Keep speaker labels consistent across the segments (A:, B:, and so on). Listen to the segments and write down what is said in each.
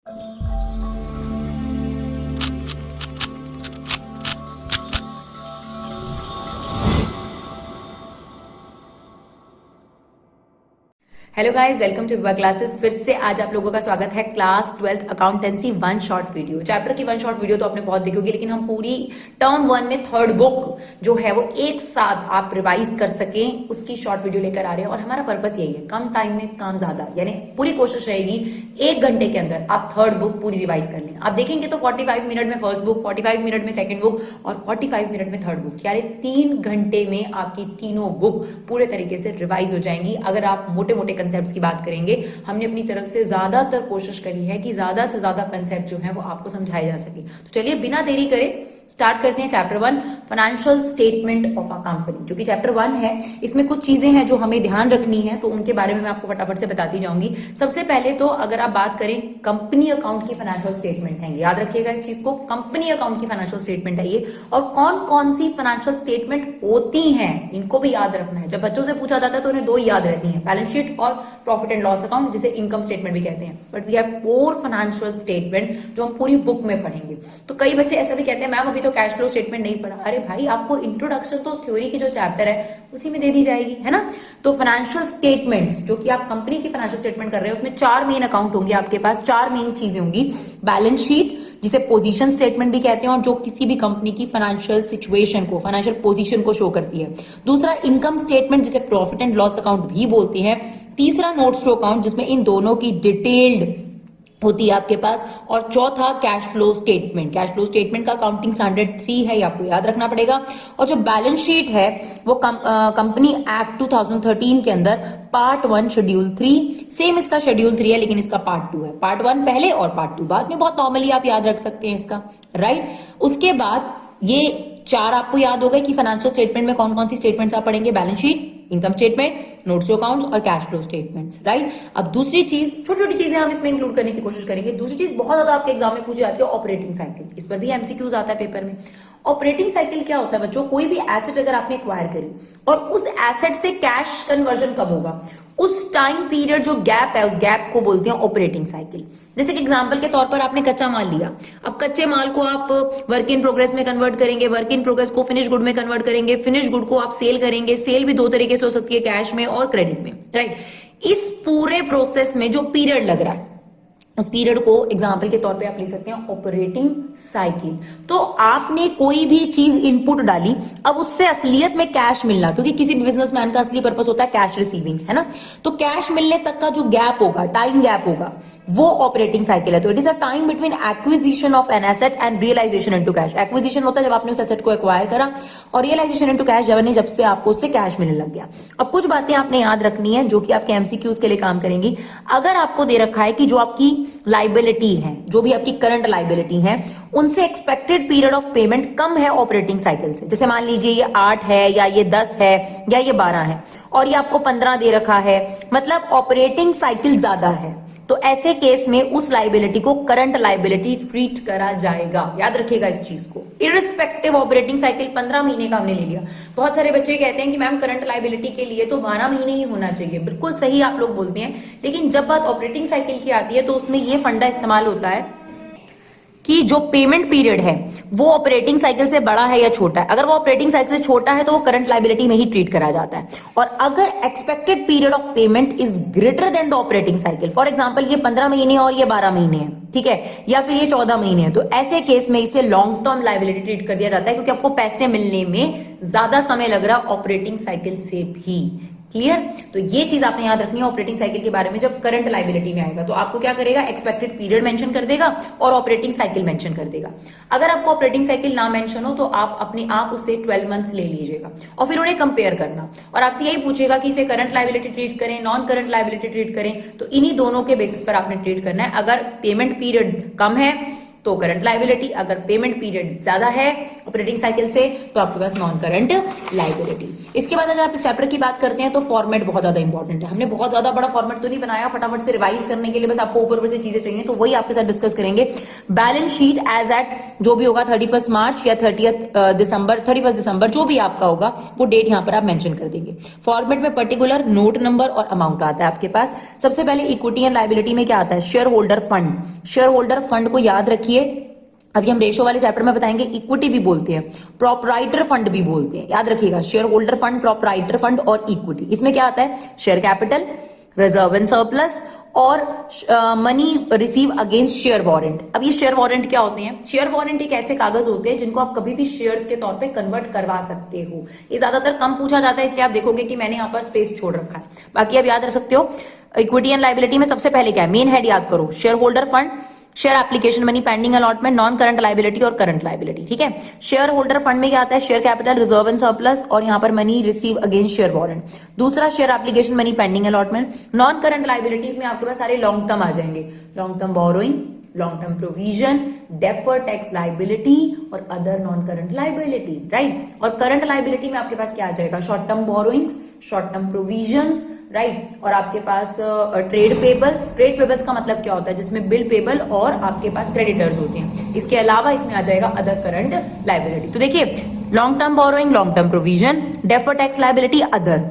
A: Hello guys, welcome to Vibha classes. फिर से आज आप लोगों का स्वागत है class 12th accountancy one short video. Chapter की वन शॉर्ट वीडियो तो आपने बहुत देखी होगी, लेकिन हम पूरी टर्म वन में थर्ड बुक जो है वो एक साथ आप रिवाइज कर सकें उसकी शॉर्ट वीडियो लेकर आ रहे हैं। और हमारा पर्पस यही है, कम टाइम में काम ज्यादा, यानी पूरी कोशिश रहेगी 1 घंटे के अंदर आप थर्ड बुक पूरी रिवाइज कर लें। आप देखेंगे तो 45 मिनट में फर्स्ट बुक, 45 मिनट में सेकंड बुक और 45 मिनट में थर्ड बुक, यानी 3 घंटे में आपकी तीनों बुक पूरे तरीके से रिवाइज हो जाएंगी। अगर आप मोटे मोटे कंसेप्ट्स की बात करेंगे, हमने अपनी तरफ से ज्यादातर कोशिश करी है कि ज्यादा से ज्यादा कंसेप्ट जो है वो आपको समझाए जा सके। तो चलिए बिना देरी करे स्टार्ट करते हैं chapter 1, financial statement of a company, जो कि चैप्टर 1 है। इसमें कुछ चीजें हैं जो हमें ध्यान रखनी है, तो उनके बारे में मैं आपको फटाफट से बताती जाऊंगी। सबसे पहले तो अगर आप बात करें, कंपनी अकाउंट की फाइनेंशियल स्टेटमेंट है, याद रखिएगा इस चीज को, कंपनी अकाउंट की फाइनेंशियल स्टेटमेंट है ये। और कौन कौन सी फाइनेंशियल स्टेटमेंट होती हैं इनको भी याद रखना है। जब बच्चों से पूछा जाता है तो उन्हें 2 ही याद रहती है, बैलेंस शीट और प्रॉफिट एंड लॉस अकाउंट, जिसे इनकम स्टेटमेंट भी कहते हैं। But we have 4 financial statement जो हम पूरी बुक में पढ़ेंगे। तो कई बच्चे ऐसा भी कहते हैं, मैम अभी तो कैश फ्लो स्टेटमेंट नहीं पढ़ा। अरे भाई, आपको इंट्रोडक्शन तो थ्योरी की जो चैप्टर है उसी में दे दी जाएगी, है ना। तो फाइनेंशियल स्टेटमेंट्स जो कि आप कंपनी की फाइनेंशियल स्टेटमेंट कर रहे हो, उसमें 4 मेन अकाउंट होंगे आपके पास, 4 मेन चीजें होंगी। बैलेंस शीट, जिसे पोजीशन स्टेटमेंट भी कहते हैं, और जो किसी भी कंपनी की फाइनेंशियल सिचुएशन को, फाइनेंशियल पोजीशन को शो करती है। दूसरा इनकम स्टेटमेंट, जिसे प्रॉफिट एंड लॉस अकाउंट भी बोलते हैं। तीसरा नोट्स टू अकाउंट, जिसमें इन दोनों की डिटेल्ड होती है आपके पास। और चौथा cash flow statement. Cash flow statement का अकाउंटिंग स्टैंडर्ड 3 है, ये आपको याद रखना पड़ेगा। और जो बैलेंस शीट है वो कंपनी एक्ट 2013 के अंदर पार्ट 1 शेड्यूल 3, सेम इसका शेड्यूल 3 है, लेकिन इसका पार्ट 2 है। पार्ट 1 पहले और पार्ट 2 बाद में, बहुत नॉर्मली आप याद रख सकते हैं इसका, राइट। उसके बाद ये 4 आपको याद हो गए कि फाइनेंशियल स्टेटमेंट में कौन कौन सी स्टेटमेंट्स आप पढ़ेंगे, balance sheet, income statement, notes to accounts और कैश फ्लो स्टेटमेंट्स, राइट। अब दूसरी चीज, छोटी छोटी चीजें हम इसमें इंक्लूड करने की कोशिश करेंगे। दूसरी चीज बहुत ज्यादा आपके एग्जाम में पूछी जाती है, ऑपरेटिंग साइकिल। इस पर भी एमसीक्यूज आता है पेपर में। ऑपरेटिंग साइकिल क्या होता है बच्चों, कोई भी एसेट अगर आपने एक्वायर करी और उस एसेट से कैश कन्वर्जन कब होगा, उस टाइम पीरियड जो गैप है, उस गैप को बोलते हैं ऑपरेटिंग साइकिल। जैसे कि एग्जांपल के तौर पर आपने कच्चा माल लिया, अब कच्चे माल को आप वर्क इन प्रोग्रेस में कन्वर्ट करेंगे, वर्क इन प्रोग्रेस को फिनिश गुड में कन्वर्ट करेंगे, फिनिश गुड को आप सेल करेंगे। सेल भी 2 तरीके से हो सकती है, कैश में और क्रेडिट में, राइट। इस पूरे प्रोसेस में जो पीरियड लग रहा है, उस पीरियड को एग्जाम्पल के तौर पे आप ले सकते हैं ऑपरेटिंग साइकिल। तो आपने कोई भी चीज इनपुट डाली, अब उससे असलियत में कैश मिलना, क्योंकि किसी बिजनेसमैन का असली पर्पस होता है कैश रिसीविंग, है ना। तो कैश मिलने तक का जो गैप होगा, टाइम गैप होगा, वो ऑपरेटिंग साइकिल है। तो it is a time between acquisition of an asset and realisation into cash. Acquisition होता है जब आपने उस एसेट को एक्वायर करा, और रियलाइजेशन इनटू कैश जब से आपको उससे कैश मिलने लग गया। अब कुछ बातें आपने याद रखनी है जो कि आपके एमसीक्यूज के लिए काम करेंगी। अगर आपको दे रखा है कि जो आपकी लाइबिलिटी है, जो भी आपकी करंट लाइबिलिटी है, उनसे एक्सपेक्टेड पीरियड ऑफ पेमेंट कम है ऑपरेटिंग साइकिल से, जैसे मान लीजिए ये 8 है या ये 10 है या ये 12 है, और ये आपको 15 दे रखा है, मतलब ऑपरेटिंग साइकिल ज्यादा है, तो ऐसे केस में उस लाइबिलिटी को करंट लाइबिलिटी ट्रीट करा जाएगा। याद रखिएगा इस चीज को, इररिस्पेक्टिव ऑपरेटिंग साइकिल 15 महीने का हमने ले लिया। बहुत सारे बच्चे कहते हैं कि मैम करंट लाइबिलिटी के लिए तो 12 महीने ही होना चाहिए। बिल्कुल सही आप लोग बोलते हैं, लेकिन जब बात ऑपरेटिंग साइकिल की आती है तो उसमें ये फंडा इस्तेमाल होता है कि जो पेमेंट पीरियड है वो ऑपरेटिंग साइकिल से बड़ा है या छोटा है। अगर वो ऑपरेटिंग साइकिल से छोटा है तो वो करंट लाइबिलिटी में ही ट्रीट करा जाता है। और अगर expected period of payment is greater than the operating cycle, for example ये 15 महीने और ये 12 महीने है, ठीक है, या फिर ये 14 महीने है, तो ऐसे केस में इसे लॉन्ग टर्म लाइबिलिटी ट्रीट कर दिया जाता है, क्योंकि आपको पैसे मिलने में ज्यादा समय लग रहा है ऑपरेटिंग साइकिल से भी। क्लियर। तो ये चीज आपने याद रखनी है ऑपरेटिंग साइकिल के बारे में। जब करंट लाइबिलिटी में आएगा तो आपको क्या करेगा, एक्सपेक्टेड पीरियड मेंशन कर देगा और ऑपरेटिंग साइकिल मेंशन कर देगा। अगर आपको ऑपरेटिंग साइकिल ना मेंशन हो तो आप अपने आप उससे 12 मंथ्स ले लीजिएगा और फिर उन्हें कंपेयर करना, और आपसे यही पूछेगा कि इसे करंट लाइबिलिटी ट्रीट करें, नॉन करंट लाइबिलिटी ट्रीट करें, तो इन्हीं दोनों के बेसिस पर आपने ट्रीट करना है। अगर पेमेंट पीरियड कम है तो करंट लायबिलिटी, अगर पेमेंट पीरियड ज्यादा है ऑपरेटिंग साइकिल से तो आपके पास नॉन करंट लायबिलिटी। इसके बाद अगर आप इस चैप्टर की बात करते हैं तो फॉर्मेट बहुत ज्यादा इंपॉर्टेंट है। हमने बहुत ज्यादा बड़ा फॉर्मेट तो नहीं बनाया, फटाफट से रिवाइज करने के लिए बस आपको ऊपर से चीजें चाहिए तो वही आपके साथ डिस्कस करेंगे। बैलेंस शीट एज एट जो भी होगा 31 मार्च या 31 दिसंबर जो भी आपका होगा वो डेट यहाँ पर आप मेंशन कर देंगे। फॉर्मेट में पर्टिकुलर नोट नंबर और अमाउंट आता है आपके पास। सबसे पहले इक्विटी एंड लायबिलिटी में क्या आता है, shareholder fund. Share holder fund को याद रखिए, अभी हम रेशो वाले चैप्टर में बताएंगे, इक्विटी भी बोलते हैं, प्रोपराइटर फंड भी बोलते हैं, याद रखिएगा shareholder fund, proprietor fund और इक्विटी। इसमें क्या आता है, share capital, reserve and surplus और money receive against share warrant. अब ये शेयर वारंट क्या होते हैं, शेयर वारंट एक ऐसे कागज होते हैं जिनको आप कभी भी शेयर्स के तौर पे कन्वर्ट करवा सकते हो। ये ज्यादातर कम पूछा जाता है इसलिए आप देखोगे कि मैंने यहाँ पर स्पेस छोड़ रखा है, बाकी आप याद रख सकते हो। इक्विटी एंड लायबिलिटी में सबसे पहले क्या है, मेन हेड याद करो, shareholder fund, share application money, pending allotment, non current liability और करंट लायबिलिटी। ठीक है, शेयर होल्डर फंड में क्या आता है, share capital, reserve and surplus और यहाँ पर money receive against share warrant. दूसरा share application money, pending allotment. Non current liabilities में आपके पास सारे लॉन्ग टर्म आ जाएंगे, long term borrowing, long term provision, deferred tax liability और other non current liability, right. और करंट लायबिलिटी में आपके पास क्या आ जाएगा, short term borrowings, short term provisions, right. और आपके पास ट्रेड पेबल्स। ट्रेड पेबल्स का मतलब क्या होता है, जिसमें बिल पेबल और आपके पास क्रेडिटर्स होते हैं। इसके अलावा इसमें आ जाएगा अदर करंट लायबिलिटी। तो देखिए, long term borrowing, long term provision, deferred tax liability, other.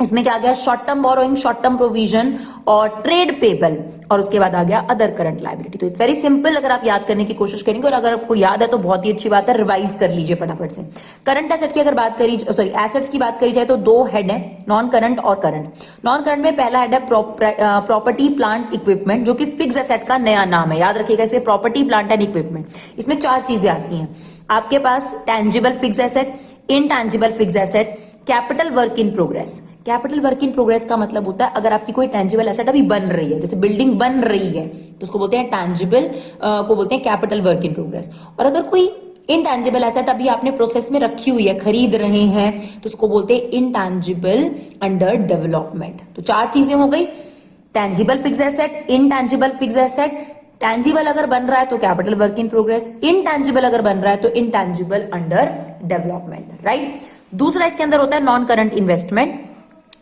A: इसमें क्या आ गया, short term borrowing, short term provision और ट्रेड पेबल, और उसके बाद आ गया अदर करंट लायबिलिटी। तो इट्स वेरी सिंपल, अगर आप याद करने की कोशिश करेंगे और अगर आपको याद है तो बहुत ही अच्छी बात है, रिवाइज कर लीजिए फटाफट से। करंट एसेट की अगर बात करी, सॉरी एसेट्स की बात करी जाए तो दो हेड है, नॉन करंट और करंट। नॉन करंट में पहला हेड है प्रॉपर्टी प्लांट इक्विपमेंट, जो कि फिक्स एसेट का नया नाम है, याद रखिएगा इसे, प्रॉपर्टी प्लांट एंड इक्विपमेंट। इसमें चार चीजें आती हैं आपके पास, tangible fix asset, intangible fix asset, capital work in progress. Capital work in progress का मतलब होता है अगर आपकी कोई टेंजिबल एसेट अभी बन रही है, जैसे बिल्डिंग बन रही है तो उसको बोलते हैं टेंजिबल, को बोलते हैं कैपिटल वर्क इन प्रोग्रेस। और अगर कोई इनटेंजिबल एसेट अभी आपने प्रोसेस में रखी हुई है, खरीद रहे हैं, तो उसको बोलते हैं इनटेंजिबल अंडर डेवलपमेंट। तो चार चीजें हो गई, tangible fix asset, intangible fix asset, tangible अगर बन रहा है तो capital work in progress, intangible अगर बन रहा है तो इनटेंजिबल अंडर डेवलपमेंट, राइट। दूसरा इसके अंदर होता है non current investment,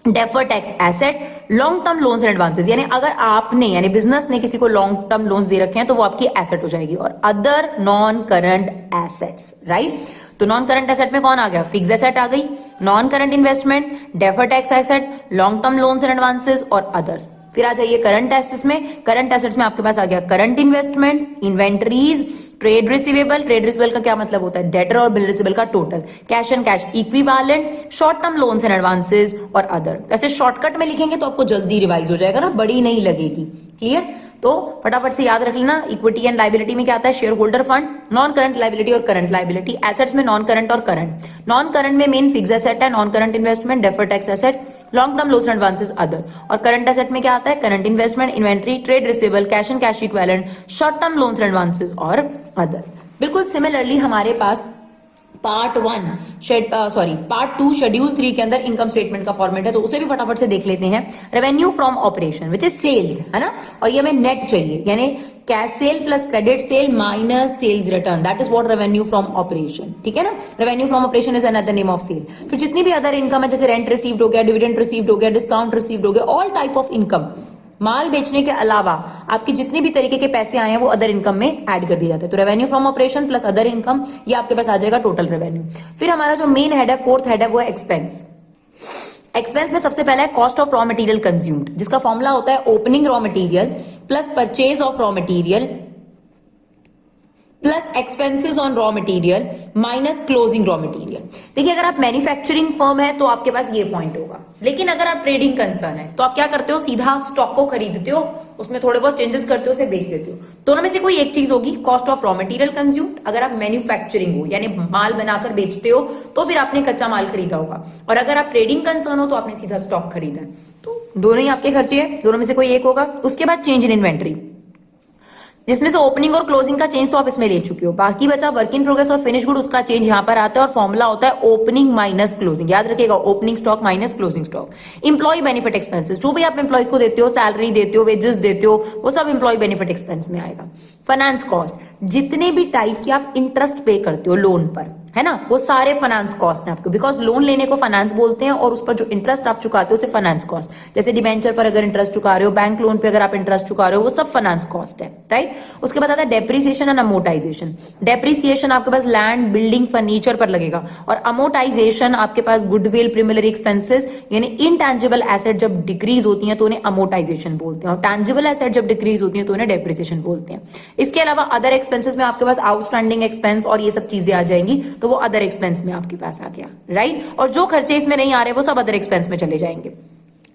A: deferred tax asset, long term loans and advances, यानी अगर आपने यानी बिजनेस ने किसी को लॉन्ग टर्म लोन्स दे रखे हैं तो वो आपकी एसेट हो जाएगी। और other non current assets, right. तो नॉन करंट एसेट में कौन आ गया, फिक्स एसेट आ गई, non current investment, deferred tax asset, long term loans and advances और अदर्स। फिर आ जाइए करंट एसेट्स में। करंट एसेट्स में आपके पास आ गया current investments, inventories, trade receivable. Trade receivable का क्या मतलब होता है, डेटर और बिल रिसीवेबल का total, cash and cash equivalent, short term loans and advances और अदर। ऐसे शॉर्टकट में लिखेंगे तो आपको जल्दी रिवाइज हो जाएगा ना, बड़ी नहीं लगेगी। क्लियर, तो फटाफट से याद रख लेना। इक्विटी एंड लायबिलिटी में क्या आता है, shareholder fund, non current liability और करंट लायबिलिटी। एसेट्स में नॉन करंट और करंट। नॉन करंट में मेन फिक्स एसेट है, non current investment, deferred tax asset, long term loans and advances, other. और करंट एसेट में क्या आता है, current investment, inventory, trade receivable, cash and cash equivalent, short term loans and advances और other. बिल्कुल similarly हमारे पास part 2 schedule 3 के अंदर इनकम स्टेटमेंट का फॉर्मेट है, तो उसे भी फटाफट से देख लेते हैं। Revenue from operation which is sales, है ना, और ये हमें नेट चाहिए, यानी cash sale plus credit sale minus sales return, that is what revenue from operation. ठीक है ना, revenue from operation is another name of sale. फिर जितनी भी अदर इनकम है, जैसे रेंट रिसीव्ड हो गया, डिविडेंड रिसीव्ड हो गया, डिस्काउंट रिसीव्ड हो गया, ऑल टाइप ऑफ इनकम, माल बेचने के अलावा आपकी जितने भी तरीके के पैसे आए हैं वो अदर इनकम में ऐड कर दिया जाता है। तो revenue from operation plus other income, ये आपके पास आ जाएगा टोटल रेवेन्यू। फिर हमारा जो मेन हेड है, फोर्थ हेड है, वो है एक्सपेंस। एक्सपेंस में सबसे पहला है cost of raw material consumed, जिसका फॉर्मूला होता है opening raw material plus purchase of raw material plus expenses on raw material minus closing raw material. देखिए, अगर आप मैन्युफैक्चरिंग फर्म है तो आपके पास ये पॉइंट होगा, लेकिन अगर आप ट्रेडिंग कंसर्न है तो आप क्या करते हो, सीधा स्टॉक को खरीदते हो, उसमें थोड़े बहुत चेंजेस करते हो, उसे बेच देते हो। दोनों में से कोई एक चीज होगी, cost of raw material consumed. अगर आप मैन्युफैक्चरिंग हो यानी माल बनाकर बेचते हो तो फिर आपने कच्चा माल खरीदा होगा, और अगर आप ट्रेडिंग कंसर्न हो तो आपने सीधा स्टॉक खरीदा है। तो दोनों ही आपके खर्चे हैं, दोनों में से कोई एक होगा। उसके बाद चेंज इन इन्वेंट्री। जिसमें से ओपनिंग और क्लोजिंग का चेंज तो आप इसमें ले चुके हो। बाकी बचा वर्क इन प्रोग्रेस और फिनिश गुड, उसका चेंज यहाँ पर आता है और फॉर्मूला होता है ओपनिंग माइनस क्लोजिंग। याद रखिएगा, opening stock minus closing stock. Employee benefit expenses, जो भी आप एम्प्लॉय को देते हो, सैलरी देते हो, वेजेस देते हो, वो सब इंप्लॉय बेनिफिट एक्सपेंस में आएगा। फाइनेंस कॉस्ट, जितने भी टाइप की आप इंटरेस्ट पे करते हो लोन पर, है ना, वो सारे फाइनेंस कॉस्ट है आपको, बिकॉज लोन लेने को फाइनेंस बोलते हैं और उस पर जो इंटरेस्ट आप चुकाते हो उसे फाइनेंस कॉस्ट। जैसे डिबेंचर पर अगर इंटरेस्ट चुका रहे हो, बैंक लोन पे अगर आप इंटरेस्ट चुका रहे हो, वो सब फाइनेंस कॉस्ट है, राइट। उसके बाद आता है डेप्रिसिएशन एंड अमोर्टाइजेशन। डेप्रिसिएशन आपके पास लैंड, बिल्डिंग, फर्नीचर पर लगेगा और अमोर्टाइजेशन आपके पास गुडविल, प्रीमिलरी एक्सपेंसेस, यानी इनटैंजिबल एसेट जब डिक्रीज होती है तो उन्हें अमोर्टाइजेशन बोलते हैं और टैंजिबल एसेट जब डिक्रीज होती है तो उन्हें डेप्रिसिएशन बोलते हैं। इसके अलावा अदर एक्सपेंसेस में आपके पास आउटस्टैंडिंग एक्सपेंस और ये सब चीजें आ जाएंगी, तो वो अदर एक्सपेंस में आपके पास आ गया, राइट। और जो खर्चे इसमें नहीं आ रहे वो सब अदर एक्सपेंस में चले जाएंगे।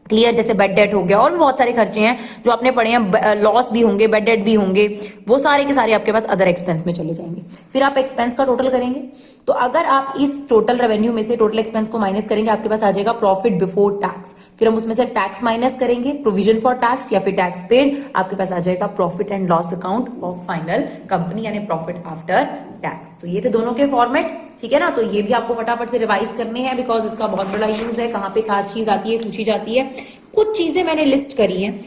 A: क्लियर, जैसे बेड डेट हो गया और भी बहुत सारे खर्चे हैं जो आपने पढ़े हैं, लॉस भी होंगे, बेड डेट भी होंगे, वो सारे के सारे आपके पास अदर एक्सपेंस में चले जाएंगे। फिर आप एक्सपेंस का टोटल करेंगे, तो अगर आप इस टोटल रेवेन्यू में से टोटल एक्सपेंस को माइनस करेंगे, आपके पास आ जाएगा प्रॉफिट बिफोर टैक्स। फिर हम उसमें से टैक्स माइनस करेंगे, प्रोविजन फॉर टैक्स या फिर टैक्स पेड, आपके पास आ जाएगा profit and loss account of final company, यानी प्रॉफिट आफ्टर टैक्स। तो ये थे दोनों के फॉर्मेट, ठीक है ना। तो ये भी आपको फटाफट से रिवाइज करने हैं, बिकॉज इसका बहुत बड़ा यूज है, कहाँ पे क्या चीज आती है, पूछी जाती है। कुछ चीजें मैंने लिस्ट करी हैं,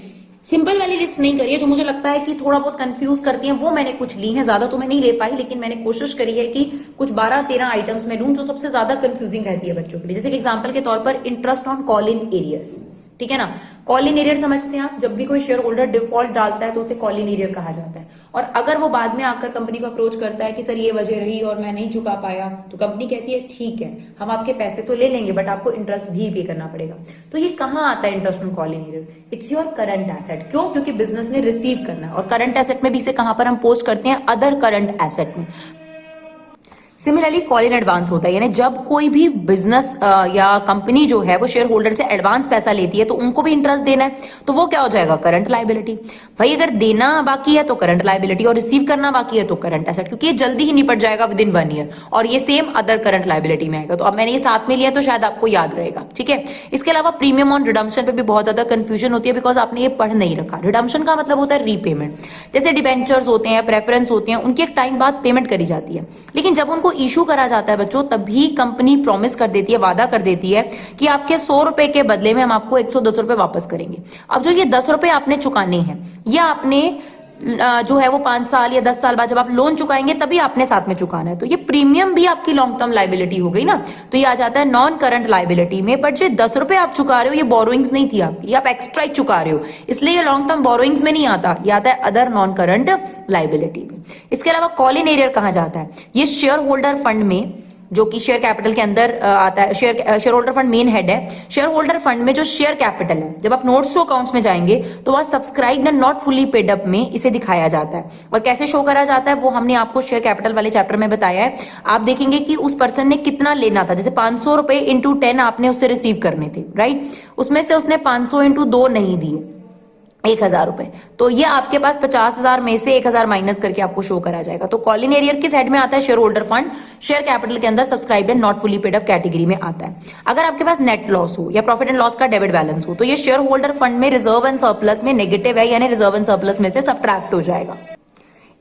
A: सिंपल वाली लिस्ट नहीं करी है, जो मुझे लगता है कि थोड़ा बहुत कंफ्यूज करती हैं, वो मैंने कुछ ली हैं। ज्यादा तो मैं नहीं ले पाई, लेकिन मैंने कोशिश करी है कि कुछ 12-13 आइटम्स में लूं जो सबसे ज्यादा कंफ्यूजिंग रहती है बच्चों के लिए। जैसे एग्जांपल के तौर पर interest on call in arrears, ठीक है ना। कॉल इन एरियर समझते हैं आप, जब भी कोई शेयर होल्डर डिफॉल्ट डालता है तो उसे कॉल इन एरियर कहा जाता है। और अगर वो बाद में आकर कंपनी को अप्रोच करता है कि सर ये वजह रही और मैं नहीं चुका पाया, तो कंपनी कहती है ठीक है, हम आपके पैसे तो ले लेंगे बट आपको इंटरेस्ट भी पे करना पड़ेगा। तो ये कहाँ आता है interest on call in arrear? It's your current asset. क्यों? क्योंकि बिजनेस ने रिसीव करना है और करंट एसेट में भी इसे कहां पर हम पोस्ट करते हैं? अदर करंट एसेट में। सिमिलरली कॉल इन एडवांस होता है, यानी जब कोई भी बिजनेस या कंपनी जो है वो शेयर होल्डर से एडवांस पैसा लेती है तो उनको भी इंटरेस्ट देना है, तो वो क्या हो जाएगा? Current liability. भाई अगर देना बाकी है तो करंट लायबिलिटी और रिसीव करना बाकी है तो करंट एसेट, क्योंकि ये जल्दी ही निपट जाएगा विद इन 1 ईयर और ये सेम अदर करंट लायबिलिटी में आएगा। तो अब मैंने ये साथ में लिया तो शायद आपको याद रहेगा, ठीक है। इसके अलावा प्रीमियम ऑन रिडम्पशन पे भी बहुत ज्यादा कंफ्यूजन होती है, बिकॉज आपने ये पढ़ नहीं रखा। रिडम्पशन का मतलब होता है रीपेमेंट। जैसे डिबेंचर्स होते हैं, प्रेफरेंस होते हैं, उनकी एक टाइम बाद पेमेंट करी जाती है, लेकिन जब उनको इशू करा जाता है बच्चों, तभी कंपनी प्रॉमिस कर देती है, वादा कर देती है कि आपके 100 रुपए के बदले में हम आपको 110 रुपए वापस करेंगे। अब जो ये 10 रुपए आपने चुकाने हैं, ये आपने जो है वो 5 साल या 10 साल बाद जब आप लोन चुकाएंगे तभी आपने साथ में चुकाना है। तो ये प्रीमियम भी आपकी लॉन्ग टर्म लाइबिलिटी हो गई ना, तो ये आ जाता है नॉन करंट लाइबिलिटी में। बट जो 10 रुपए आप चुका रहे हो ये बोरोइंग्स नहीं थी आपकी, ये आप एक्स्ट्रा ही चुका रहे हो, इसलिए ये लॉन्ग टर्म बोरोइंग्स में नहीं आता, ये आता है अदर नॉन करंट लाइबिलिटी में। इसके अलावा कॉल इन एरियर कहां जाता है? ये शेयर होल्डर फंड में, जो कि शेयर कैपिटल के अंदर आता है। Shareholder fund main head है। शेयर होल्डर फंड में जो शेयर कैपिटल है, जब आप नोट्स शो अकाउंट्स में जाएंगे तो वहां subscribed and not fully paid up में इसे दिखाया जाता है। और कैसे शो करा जाता है वो हमने आपको शेयर कैपिटल वाले चैप्टर में बताया है। आप देखेंगे कि उस पर्सन ने कितना लेना था, जैसे 500 रुपए इंटू 10 आपने उससे रिसीव करने थे, राइट। उसमें से उसने 500 इंटू 2 नहीं दिए, 1000 रुपए, तो ये आपके पास 50,000 में से 1000 माइनस करके आपको शो करा जाएगा। तो कॉल इन एरियर किस हेड में आता है? Shareholder fund, share capital के अंदर subscribed and not fully paid up category में आता है। अगर आपके पास नेट लॉस हो या प्रॉफिट एंड लॉस का डेबिट बैलेंस हो, तो ये शेयर होल्डर फंड में रिजर्व एंड सरप्लस में नेगेटिव है, यानी रिजर्व एंड सरप्लस में से सब्ट्रैक्ट हो जाएगा।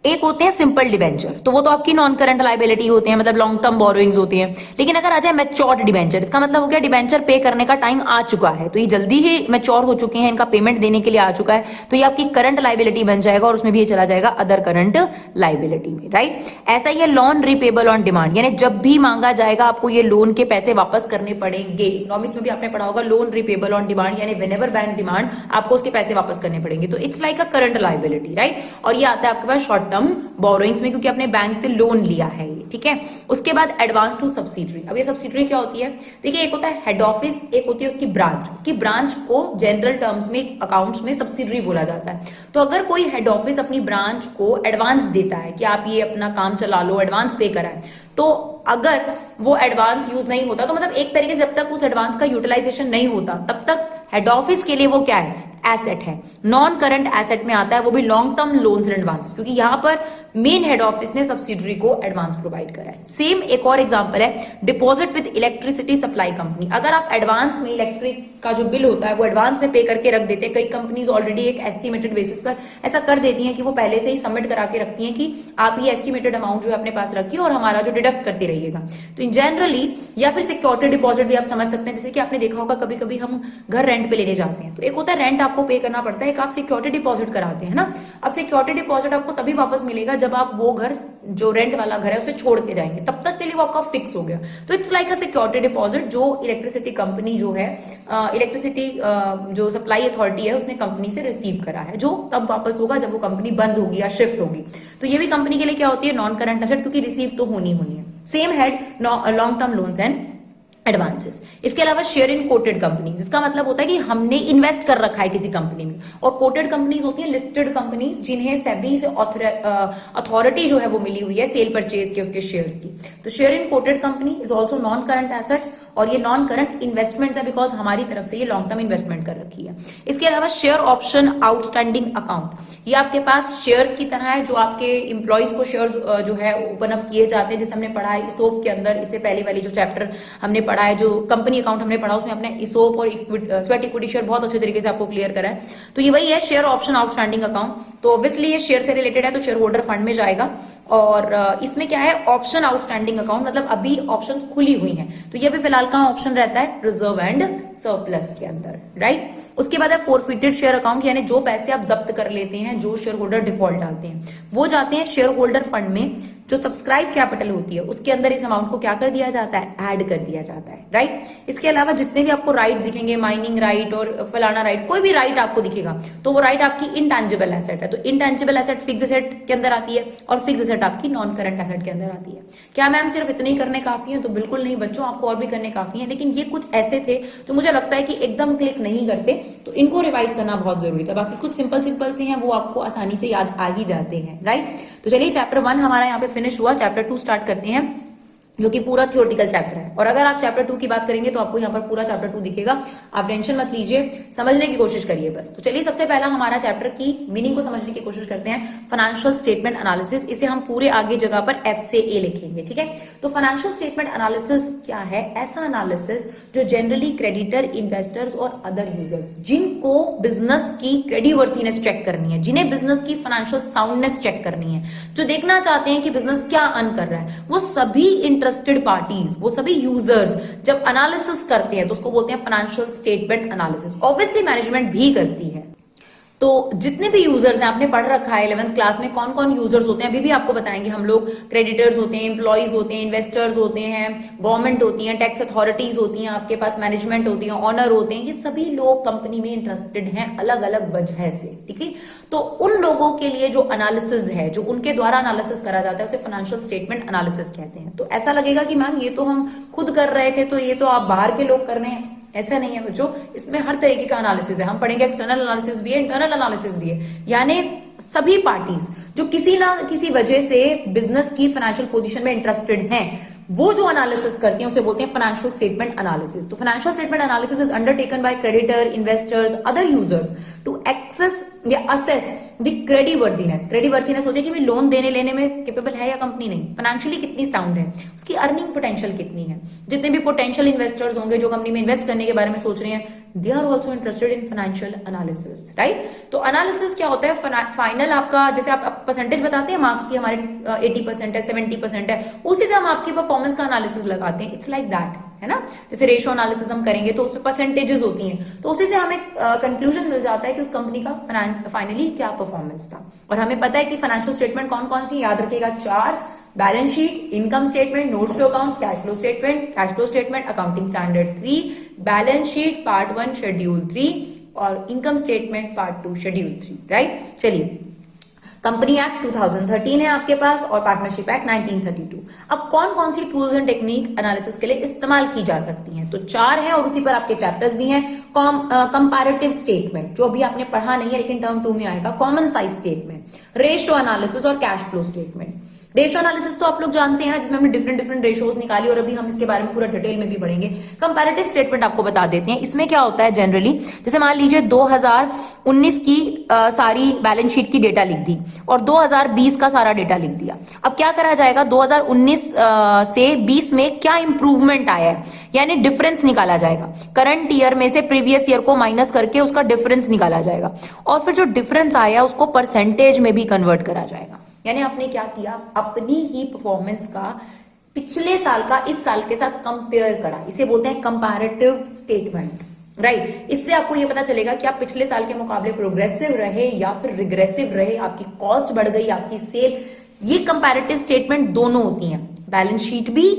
A: एक होते हैं सिंपल डिबेंचर, तो वो तो आपकी नॉन करंट लाइबिलिटी होते हैं, मतलब लॉन्ग टर्म बोरोइंग्स होती हैं। लेकिन अगर आ जाए मैच्योर्ड डिबेंचर, इसका मतलब हो गया डिबेंचर पे करने का टाइम आ चुका है, तो ये जल्दी ही मैच्योर हो चुके हैं, इनका पेमेंट देने के लिए आ चुका है, तो ये आपकी करंट लाइबिलिटी बन जाएगा और उसमें भी ये चला जाएगा अदर करंट लाइबिलिटी में, राइट। ऐसा ही है लोन रिपेबल ऑन डिमांड, यानी जब भी मांगा जाएगा आपको ये लोन के पैसे वापस करने पड़ेंगे। इकोनॉमिक्स में भी आपने पढ़ा होगा लोन रिपेबल ऑन डिमांड, यानी व्हेनेवर बैंक डिमांड, आपको उसके पैसे वापस करने पड़ेंगे। तो it's like a current liability, right. और ये आता है आपके पास शॉर्ट टर्म बोरोइंग में, क्योंकि आपने बैंक से लोन लिया है, ठीक है। उसके बाद एडवांस टू सब्सिडरी। अब ये सब्सिडरी क्या होती है? देखिए, एक होता है हेड ऑफिस, एक होती है उसकी ब्रांच। उसकी ब्रांच को जनरल टर्म्स में अकाउंट्स में सब्सिडरी बोला जाता है। तो अगर कोई हेड ऑफिस अपनी ब्रांच को एडवांस देता है कि आप ये अपना काम चला लो, एडवांस पे कराए, तो अगर वो एडवांस यूज नहीं होता, तो मतलब एक तरीके से जब तक उस एडवांस का यूटिलाइजेशन नहीं होता तब तक हेड ऑफिस के लिए वो क्या है? एसेट है। नॉन करंट एसेट में आता है वो भी long term loans and advances, क्योंकि यहां पर मेन हेड ऑफिस ने सब्सिडरी को एडवांस प्रोवाइड करा है। सेम एक और एग्जांपल है deposit with electricity supply company. अगर आप एडवांस में इलेक्ट्रिक का जो बिल होता है वो एडवांस में पे करके रख देते हैं, कई कंपनीज ऑलरेडी एक एस्टिमेटेड बेसिस पर ऐसा कर देती हैं कि वो पहले से ही सबमिट करा के रखती हैं कि आप ये एस्टिमेटेड अमाउंट जो है अपने पास रखिए और हमारा जो डिडक्ट करते रहिएगा। तो इन जनरली, या फिर सिक्योरिटी डिपॉजिट भी आप समझ सकते हैं, जैसे कि आपने देखा होगा कभी कभी हम घर रेंट पे लेने जाते हैं तो एक होता है रेंट आपको पे करना पड़ता है, एक आप सिक्योरिटी डिपॉजिट कराते हैं ना। अब सिक्योरिटी डिपॉजिट आपको तभी वापस मिलेगा जब आप वो घर जो रेंट वाला घर है उसे छोड़ के जाएंगे, तब तक के लिए वो आपका फिक्स हो गया। तो it's like a security deposit जो इलेक्ट्रिसिटी कंपनी जो है, इलेक्ट्रिसिटी जो सप्लाई अथॉरिटी है उसने कंपनी से रिसीव करा है, जो तब वापस होगा जब वो कंपनी बंद होगी या शिफ्ट होगी। तो ये भी कंपनी के लिए क्या होती है, नॉन करंट एसेट, क्योंकि रिसीव तो होनी है। Same head long term loans and advances. इसके अलावा शेयर इन कोटेड कंपनीज, इसका मतलब होता है कि हमने इन्वेस्ट कर रखा है किसी कंपनी में, और कोटेड कंपनीज होती है लिस्टेड कंपनीज जिन्हें सेबी से अथॉरिटी जो है वो मिली हुई है सेल परचेज के उसके शेयर्स की। तो share in coated company is also non current assets, और ये नॉन करंट इन्वेस्टमेंट है बिकॉज हमारी तरफ से ये लॉन्ग टर्म इन्वेस्टमेंट कर रखी है। इसके अलावा शेयर ऑप्शन आउटस्टैंडिंग अकाउंट, ये आपके पास शेयर्स की तरह है जो आपके इंप्लॉइज को शेयर्स जो है ओपन अप किए जाते हैं, जैसे हमने पढ़ा है इसोप के अंदर, इससे पहले वाली जो चैप्टर हमने पढ़ा है, जो कंपनी अकाउंट हमने पढ़ा उसमें अपने इसोप और स्वेट इक्विटी शेयर बहुत अच्छे तरीके से आपको क्लियर करा है। तो ये वही है शेयर ऑप्शन आउटस्टैंडिंग अकाउंट। तो ऑब्वियसली ये शेयर से रिलेटेड है तो शेयर होल्डर फंड में जाएगा, और इसमें क्या है, ऑप्शन आउटस्टैंडिंग अकाउंट, मतलब अभी ऑप्शंस खुली हुई हैं, तो ये भी फिलहाल का ऑप्शन रहता है रिजर्व एंड सरप्लस के अंदर, राइट। उसके बाद है फोरफिटेड शेयर अकाउंट, यानी जो पैसे आप जब्त कर लेते हैं, जो शेयर होल्डर डिफॉल्ट डालते हैं, वो जाते हैं शेयर होल्डर फंड में। जो सब्सक्राइब कैपिटल होती है उसके अंदर इस अमाउंट को क्या कर दिया जाता है, ऐड कर दिया जाता है, राइट। इसके अलावा जितने भी आपको राइट्स दिखेंगे, माइनिंग राइट और फलाना राइट, कोई भी राइट आपको दिखेगा तो वो राइट आपकी इनटैंजिबल एसेट है। तो इनटैंजिबल एसेट फिक्स एसेट के अंदर आती है, और फिक्स एसेट आपकी नॉन करंट एसेट के अंदर आती है। क्या मैम सिर्फ इतने ही करने काफी है? तो बिल्कुल नहीं बच्चों, आपको और भी करने काफी है, लेकिन ये कुछ ऐसे थे जो मुझे लगता है कि एकदम क्लिक नहीं करते, तो इनको रिवाइज करना बहुत जरूरी था। बाकी कुछ सिंपल से हैं वो आपको आसानी से याद आ ही जाते हैं, राइट। तो चलिए चैप्टर 1 हमारा यहाँ पे फिनिश हुआ, चैप्टर 2 स्टार्ट करते हैं जो कि पूरा थियोरेटिकल चैप्टर है। और अगर आप चैप्टर 2 की बात करेंगे तो आपको यहाँ पर पूरा चैप्टर 2 दिखेगा, आप टेंशन मत लीजिए, समझने की कोशिश करिए बस। तो चलिए सबसे पहला हमारा चैप्टर की मीनिंग को समझने की कोशिश करते हैं, फाइनेंशियल स्टेटमेंट एनालिसिस। इसे हम पूरे आगे जगह पर F से A लिखेंगे, ठीक है। तो फाइनेंशियल स्टेटमेंट एनालिसिस क्या है? ऐसा एनालिसिस जो जनरली क्रेडिटर, इन्वेस्टर्स और अदर यूजर्स, जिनको बिजनेस की क्रेडिटवर्थिनेस चेक करनी है, जिन्हें बिजनेस की फाइनेंशियल साउंडनेस चेक करनी है, जो देखना चाहते हैं कि बिजनेस क्या अर्न कर रहा है, वो सभी इंटरेस्टेड पार्टीज, वो सभी यूजर्स जब एनालिसिस करते हैं तो उसको बोलते हैं financial statement analysis. Obviously management भी करती है। तो जितने भी यूजर्स हैं, आपने पढ़ रखा है 11th क्लास में कौन कौन यूजर्स होते हैं, अभी भी आपको बताएंगे हम लोग। क्रेडिटर्स होते हैं, एम्प्लॉइज होते हैं, इन्वेस्टर्स होते हैं, गवर्नमेंट होती है, टैक्स अथॉरिटीज होती हैं, आपके पास मैनेजमेंट होती है, ऑनर होते हैं, ये सभी लोग कंपनी में इंटरेस्टेड हैं अलग अलग वजह से, ठीक है। तो उन लोगों के लिए जो एनालिसिस है, जो उनके द्वारा एनालिसिस करा जाता है, उसे फाइनेंशियल स्टेटमेंट एनालिसिस कहते हैं। तो ऐसा लगेगा कि मैम ये तो हम खुद कर रहे थे, तो ये तो आप बाहर के लोग कर रहे हैं, ऐसा नहीं है बच्चों। इसमें हर तरीके का एनालिसिस है, हम पढ़ेंगे एक्सटर्नल एनालिसिस भी है, इंटरनल एनालिसिस भी है, यानी सभी पार्टीज जो किसी ना किसी वजह से बिजनेस की फाइनेंशियल पोजीशन में इंटरेस्टेड हैं, वो जो एनालिसिस करते हैं उसे बोलते हैं फाइनेंशियल स्टेटमेंट एनालिसिस। तो financial statement analysis is undertaken by creditor, investors, other users to access या असेस द क्रेडिटवर्थिनेस। क्रेडिटवर्थिनेस होती है कि लोन देने लेने में कैपेबल है या कंपनी नहीं, फाइनेंशियली कितनी साउंड है, उसकी अर्निंग पोटेंशियल कितनी है। जितने भी पोटेंशियल इन्वेस्टर्स होंगे जो कंपनी में इन्वेस्ट करने के बारे में सोच रहे हैं, they are also interested in financial analysis, right. तो एनालिसिस क्या होता है, फाइनल आपका जैसे आप परसेंटेज बताते हैं मार्क्स की, हमारे 80% है, 70% है, उसी से हम आपकी परफॉर्मेंस का एनालिसिस लगाते हैं। इट्स लाइक दैट, है ना। जैसे रेशियो एनालिसिस हम करेंगे तो उसमें परसेंटेजेस होती हैं, तो उसी से हमें कंक्लूजन मिल जाता है कि उस कंपनी का फाइनली क्या परफॉर्मेंस था। और हमें पता है कि फाइनेंशियल स्टेटमेंट कौन कौन सी, याद रखिएगा 4, balance sheet, income statement, notes to accounts, cash flow statement, accounting standard 3, balance sheet part 1 schedule 3 और income statement part 2 schedule 3, right. चलिए, कंपनी एक्ट 2013 है आपके पास और पार्टनरशिप एक्ट 1932। अब कौन कौन सी टूल्स एंड टेक्निक एनालिसिस के लिए इस्तेमाल की जा सकती हैं, तो 4 हैं और उसी पर आपके चैप्टर्स भी हैं। कंपैरेटिव स्टेटमेंट जो अभी आपने पढ़ा नहीं है लेकिन टर्म 2 में आएगा, common size statement, ratio analysis और cash flow statement. Ratio analysis तो आप लोग जानते हैं ना, जिसमें हमने डिफरेंट डिफरेंट रेशोज निकाली और अभी हम इसके बारे में पूरा डिटेल में भी पढ़ेंगे। कंपैरेटिव स्टेटमेंट आपको बता देते हैं, इसमें क्या होता है जनरली, जैसे मान लीजिए 2019 की सारी बैलेंस शीट की डेटा लिख दी और 2020 का सारा डेटा लिख दिया। अब क्या करा जाएगा, 2019 से 20 में क्या इंप्रूवमेंट आया है, यानी डिफरेंस निकाला जाएगा। करंट ईयर में से प्रीवियस ईयर को माइनस करके उसका डिफरेंस निकाला जाएगा और फिर जो डिफरेंस आया उसको परसेंटेज में भी कन्वर्ट करा जाएगा। यानी आपने क्या किया, अपनी ही परफॉर्मेंस का पिछले साल का इस साल के साथ कंपेयर करा, इसे बोलते हैं कंपैरेटिव स्टेटमेंट्स, राइट। इससे आपको ये पता चलेगा कि आप पिछले साल के मुकाबले प्रोग्रेसिव रहे या फिर रिग्रेसिव रहे, आपकी कॉस्ट बढ़ गई, आपकी सेल। ये कंपैरेटिव स्टेटमेंट दोनों होती हैं, बैलेंस शीट भी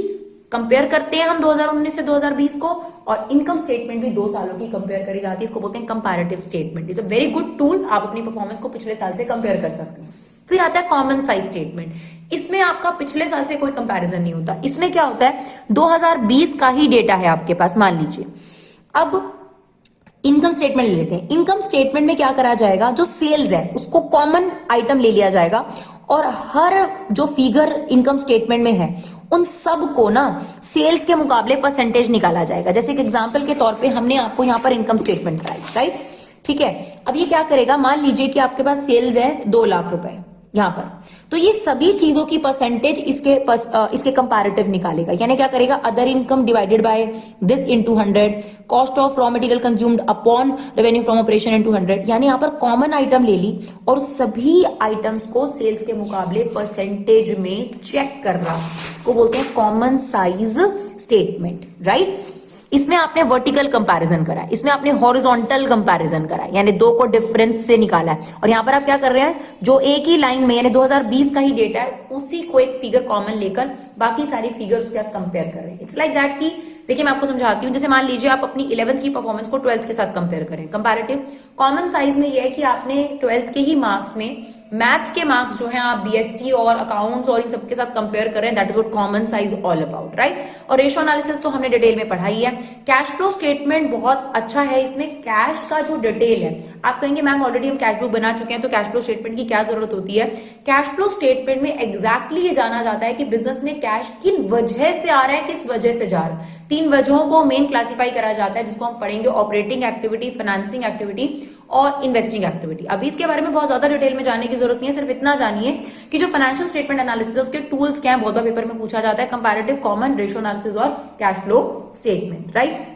A: कंपेयर करते हैं हम 2019 से 2020 को, और इनकम स्टेटमेंट भी 2 सालों की कंपेयर करी जाती है, इसको बोलते हैं comparative statement. Is a very good tool, आप अपनी परफॉर्मेंस को पिछले साल से कंपेयर कर सकते हैं। फिर आता है कॉमन साइज स्टेटमेंट, इसमें आपका पिछले साल से कोई कंपैरिजन नहीं होता। इसमें क्या होता है, 2020 का ही डेटा है आपके पास, मान लीजिए। अब इनकम स्टेटमेंट ले लेते हैं। इनकम स्टेटमेंट में क्या करा जाएगा, जो सेल्स है उसको कॉमन आइटम ले लिया जाएगा और हर जो फिगर इनकम स्टेटमेंट में है उन सब को ना सेल्स के मुकाबले परसेंटेज निकाला जाएगा। जैसे एक एग्जांपल के तौर पे हमने आपको यहाँ पर इनकम स्टेटमेंट कराई, राइट, ठीक है। अब ये क्या करेगा, मान लीजिए कि आपके पास सेल्स है 2 लाख रुपए यहां पर, तो ये सभी चीजों की परसेंटेज इसके कंपैरेटिव निकालेगा। यानी क्या करेगा, other income divided by this into 100, cost of raw material consumed upon revenue from operation into 100। यानी यहां पर कॉमन आइटम ले ली और सभी आइटम्स को सेल्स के मुकाबले परसेंटेज में चेक कर रहा, इसको बोलते हैं कॉमन साइज स्टेटमेंट, राइट। इसमें आपने वर्टिकल कंपैरिजन करा है, इसमें आपने हॉरिजॉन्टल कंपैरिजन करा है, यानी 2 को डिफरेंस से निकाला है। और यहां पर आप क्या कर रहे हैं, जो एक ही लाइन में यानी 2020 का ही डेटा है उसी को एक फिगर कॉमन लेकर बाकी सारी फिगर उसके साथ कंपेयर कर रहे हैं। इट्स लाइक दैट कि देखिए मैं आपको समझाती हूँ, जैसे मान लीजिए आप अपनी 11th की परफॉर्मेंस को 12th के साथ कंपेयर करें। कंपैरेटिव कॉमन साइज में यह है कि आपने 12th के ही मार्क्स में मैथ्स के मार्क्स जो हैं आप बीएसटी और अकाउंट्स और इन सबके साथ कंपेयर कर रहे हैं, that is what common size all about, right. और रेशो एनालिसिस तो हमने डिटेल में पढ़ाई है। कैश फ्लो स्टेटमेंट बहुत अच्छा है, इसमें कैश का जो डिटेल है, आप कहेंगे मैम ऑलरेडी हम कैश बुक बना चुके हैं तो कैश फ्लो स्टेटमेंट की क्या जरूरत होती है। कैश फ्लो स्टेटमेंट में एग्जैक्टली ये जाना जाता है कि बिजनेस में कैश किन वजह से आ रहा है, किस वजह से जा रहा है। 3 वजहों को मेन क्लासिफाई करा जाता है, जिसको हम पढ़ेंगे ऑपरेटिंग एक्टिविटी, फाइनेंसिंग एक्टिविटी और इन्वेस्टिंग एक्टिविटी। अभी इसके बारे में बहुत ज्यादा डिटेल में जानने की जरूरत नहीं है, सिर्फ इतना जानिए कि जो फाइनेंशियल स्टेटमेंट एनालिसिस है उसके टूल्स क्या है, बहुत बार पेपर में पूछा जाता है, कंपैरेटिव, कॉमन, रेशो एनालिसिस और कैश फ्लो स्टेटमेंट, राइट।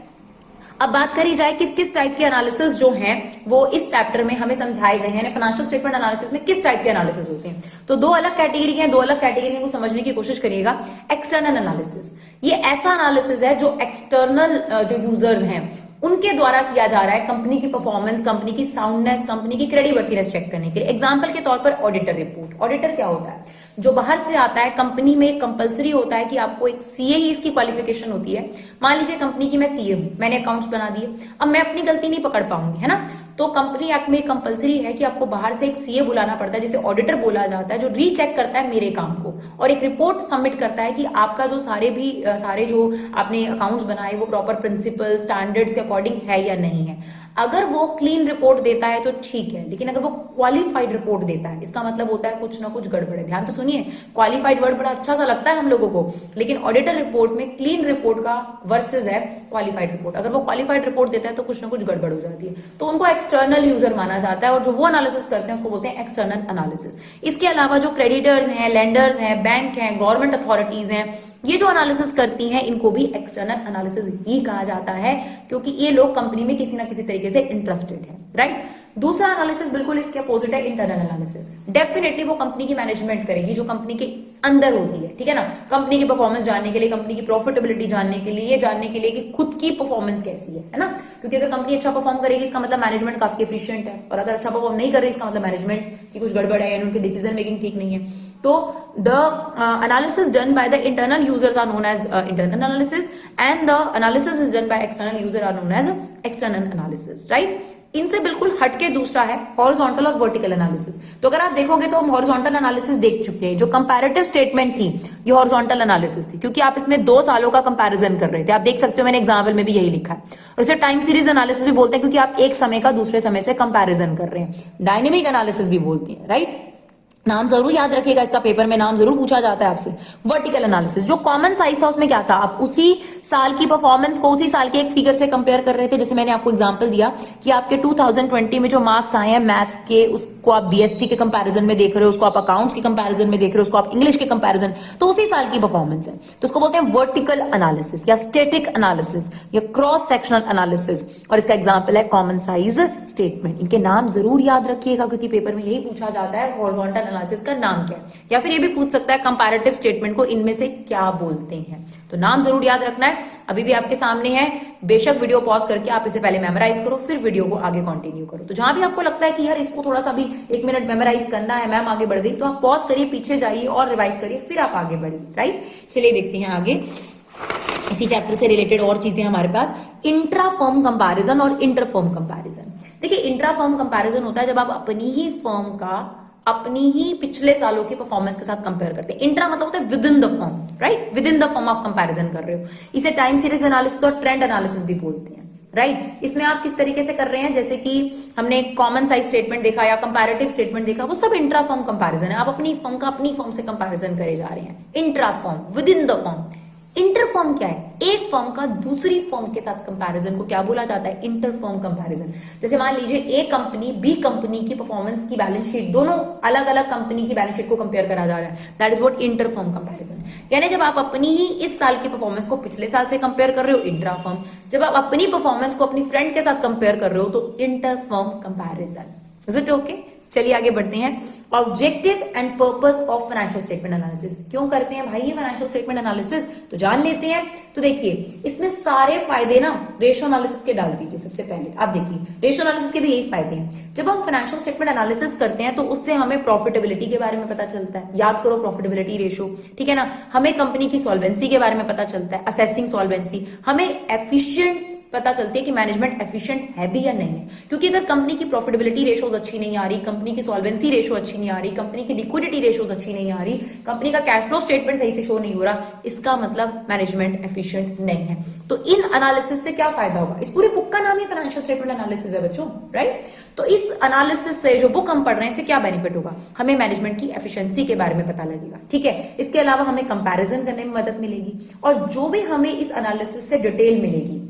A: अब बात करी जाए किस किस टाइप के एनालिसिस जो हैं वो इस चैप्टर में हमें समझाए गए हैं। फाइनेंशियल स्टेटमेंट एनालिसिस में किस टाइप के एनालिसिस होते हैं, तो 2 अलग कैटेगरी के हैं, 2 अलग कैटेगरी को समझने की कोशिश करिएगा। एक्सटर्नल एनालिसिस, ये ऐसा एनालिसिस है जो एक्सटर्नल जो यूजर्स हैं उनके द्वारा किया जा रहा है कंपनी की परफॉर्मेंस, कंपनी की साउंडनेस, कंपनी की क्रेडिटवर्थिनेस चेक करने के लिए। एग्जांपल के तौर पर ऑडिटर रिपोर्ट। ऑडिटर क्या होता है, जो बाहर से आता है, कंपनी में कंपलसरी होता है कि आपको एक सीए ही इसकी क्वालिफिकेशन होती है। मान लीजिए कंपनी की मैं सीए हूं, मैंने अकाउंट्स बना दिए, अब मैं अपनी गलती नहीं पकड़ पाऊंगी, है ना, तो कंपनी एक्ट में कंपलसरी है कि आपको बाहर से एक सीए बुलाना पड़ता है, जिसे ऑडिटर बोला जाता है, जो रीचेक करता है मेरे काम को और एक रिपोर्ट सबमिट करता है कि आपका जो सारे जो आपने अकाउंट्स बनाए वो प्रॉपर प्रिंसिपल स्टैंडर्ड्स के अकॉर्डिंग है या नहीं है। अगर वो क्लीन रिपोर्ट देता है तो ठीक है, लेकिन अगर वो क्वालिफाइड रिपोर्ट देता है, इसका मतलब होता है कुछ ना कुछ गड़बड़ है। ध्यान से सुनिए, क्वालिफाइड वर्ड बड़ा अच्छा सा लगता है हम लोगों को, लेकिन ऑडिटर रिपोर्ट में क्लीन रिपोर्ट का वर्सेस है क्वालिफाइड रिपोर्ट। अगर वो क्वालिफाइड रिपोर्ट देता है तो कुछ ना कुछ गड़बड़ हो जाती है, तो उनको एक्सटर्नल यूजर माना जाता है और जो वो एनालिसिस करते हैं उसको बोलते हैं एक्सटर्नल एनालिसिस। इसके अलावा जो क्रेडिटर्स हैं, लेंडर्स हैं, बैंक हैं, गवर्नमेंट अथॉरिटीज हैं, ये जो एनालिसिस करती हैं इनको भी एक्सटर्नल एनालिसिस ही कहा जाता है, क्योंकि ये लोग कंपनी में किसी ना किसी तरीके से इंटरेस्टेड है, राइट। दूसरा एनालिसिस बिल्कुल इसके अपोजिट है, इंटरनल एनालिसिस। डेफिनेटली वो कंपनी की मैनेजमेंट करेगी जो कंपनी के अंदर होती है, ठीक है ना, कंपनी की परफॉर्मेंस जानने के लिए, कंपनी की प्रॉफिटेबिलिटी जानने के लिए, ये जानने के लिए कि खुद की परफॉर्मेंस कैसी है ना, क्योंकि अगर कंपनी अच्छा परफॉर्म करेगी इसका मतलब मैनेजमेंट काफी एफिशिएंट है, और अगर अच्छा परफॉर्म नहीं कर रही इसका मतलब मैनेजमेंट की कुछ गड़बड़ है, उनकी डिसीजन मेकिंग ठीक नहीं है। तो the analysis done by the internal users are known as internal analysis and the analysis is done by external user are known as external analysis, right. इनसे बिल्कुल हटके दूसरा है हॉरिजॉन्टल और वर्टिकल एनालिसिस। तो अगर आप देखोगे तो हम हॉरिजॉन्टल एनालिसिस देख चुके हैं। जो कंपैरेटिव स्टेटमेंट थी ये हॉरिजॉन्टल एनालिसिस थी, क्योंकि आप इसमें 2 सालों का कंपैरिजन कर रहे थे। आप देख सकते हो मैंने एग्जाम्पल में भी यही लिखा है। और इसे टाइम सीरीज एनालिसिस भी बोलते हैं, क्योंकि आप एक समय का दूसरे समय से कंपैरिजन कर रहे हैं। डायनेमिक एनालिसिस भी बोलती है, राइट। नाम जरूर याद रखिएगा, इसका पेपर में नाम जरूर पूछा जाता है आपसे। वर्टिकल एनालिसिस, जो कॉमन साइज था उसमें क्या था, आप उसी साल की परफॉर्मेंस को उसी साल के एक फिगर से कंपेयर कर रहे थे। जैसे मैंने आपको एग्जांपल दिया कि आपके 2020 में जो मार्क्स आए हैं मैथ्स के, उसको आप बीएसटी के कंपैरिजन में देख रहे हो, उसको आप अकाउंट्स के कंपैरिजन में देख रहे हो, उसको आप इंग्लिश के कंपैरिजन, तो उसी साल की परफॉर्मेंस है, तो उसको बोलते हैं वर्टिकल एनालिसिस या स्टैटिक एनालिसिस या क्रॉस सेक्शनल एनालिसिस। और इसका एग्जाम्पल है कॉमन साइज स्टेटमेंट। इनके नाम जरूर याद रखिएगा क्योंकि पेपर में यही पूछा जाता है, हॉरिजॉन्टल एनालिसिस का नाम क्या है, या फिर ये भी पूछ सकता है कंपैरेटिव स्टेटमेंट को इनमें से क्या बोलते हैं। तो नाम जरूर याद रखना है। अभी भी आपके सामने है, बेशक वीडियो पॉज करके आप इसे पहले मेमोराइज करो, फिर वीडियो को आगे कंटिन्यू करो। तो जहां भी आपको लगता है कि यार इसको थोड़ा सा भी 1 मिनट मेमोराइज करना है, मैम आगे बढ़ गई, तो आप पॉज करिए, पीछे जाइए और रिवाइज करिए, फिर आप आगे बढ़िए। राइट, चलिए देखते हैं आगे। इसी चैप्टर से रिलेटेड और चीजें हमारे पास, इंट्रा फर्म कंपैरिजन और इंटर फर्म कंपैरिजन। देखिए, इंट्रा फर्म कंपैरिजन होता है जब आप अपनी ही फर्म का अपनी ही पिछले सालों की परफॉर्मेंस के साथ कंपेयर करते हैं। इंट्रा मतलब होता है with in the firm, right, with in the firm आप कंपैरिजन कर रहे हो। इसे टाइम सीरीज एनालिसिस और ट्रेंड एनालिसिस भी बोलते हैं। राइट, इसमें आप किस तरीके से कर रहे हैं, जैसे कि हमने कॉमन साइज स्टेटमेंट देखा या कंपैरेटिव स्टेटमेंट देखा, वो सब इंट्रा फर्म कंपैरिजन है। आप अपनी फर्म का अपनी फर्म से कंपैरिजन करे जा रहे हैं। Intra firm, with in the firm. Inter firm क्या है, एक फर्म का दूसरी फर्म के साथ कंपैरिजन को क्या बोला जाता है, इंटर फर्म कंपैरिजन। जैसे मान लीजिए ए कंपनी बी कंपनी की परफॉर्मेंस की बैलेंस शीट, दोनों अलग अलग कंपनी की बैलेंस शीट को कंपेयर करा जा रहा है, that is what inter firm comparison. यानी जब आप अपनी ही इस साल की परफॉर्मेंस को पिछले साल से कंपेयर कर रहे हो, इंट्रा फर्म। जब आप अपनी परफॉर्मेंस को अपनी फ्रेंड के साथ कंपेयर कर रहे हो तो inter firm comparison. Is it okay? चलिए आगे बढ़ते हैं। Objective and purpose of financial statement analysis. क्यों करते हैं भाई ये फाइनेंशियल स्टेटमेंट एनालिसिस, तो जान लेते हैं। तो देखिए, इसमें सारे फायदे ना रेशियो एनालिसिस के डाल दीजिए। सबसे पहले आप देखिए, रेशियो एनालिसिस के भी यही फायदे हैं। जब हम फाइनेंशियल स्टेटमेंट एनालिसिस करते हैं तो उससे हमें प्रॉफिटेबिलिटी के बारे में पता चलता है। याद करो, प्रॉफिटेबिलिटी रेशियो, ठीक है ना। हमें कंपनी की सॉल्वेंसी के बारे में पता चलता है, असेसिंग सॉल्वेंसी। हमें एफिशिएंस पता चलती है कि मैनेजमेंट एफिशिएंट है भी या नहीं है, क्योंकि अगर कंपनी की प्रॉफिटेबिलिटी रेशियोज अच्छी नहीं आ रही, कंपनी की सॉल्वेंसी रेशियो अच्छी नहीं आ रही, कंपनी की लिक्विडिटी रेशियोज अच्छी नहीं आ रही, कंपनी का कैश फ्लो स्टेटमेंट सही से शो नहीं हो रहा, इसका मतलब मैनेजमेंट एफिशिएंट नहीं है। तो इन एनालिसिस से क्या फायदा होगा, इस पूरे बुक का नाम ही फाइनेंशियल स्टेटमेंट एनालिसिस है बच्चों, राइट। तो इस एनालिसिस से जो बुक हम पढ़ रहे हैं, इससे क्या बेनिफिट होगा, हमें मैनेजमेंट की एफिशिएंसी के बारे में पता लगेगा, ठीक है। इसके अलावा हमें कंपैरिजन करने में मदद मिलेगी, और जो भी हमें इस एनालिसिस से डिटेल मिलेगी,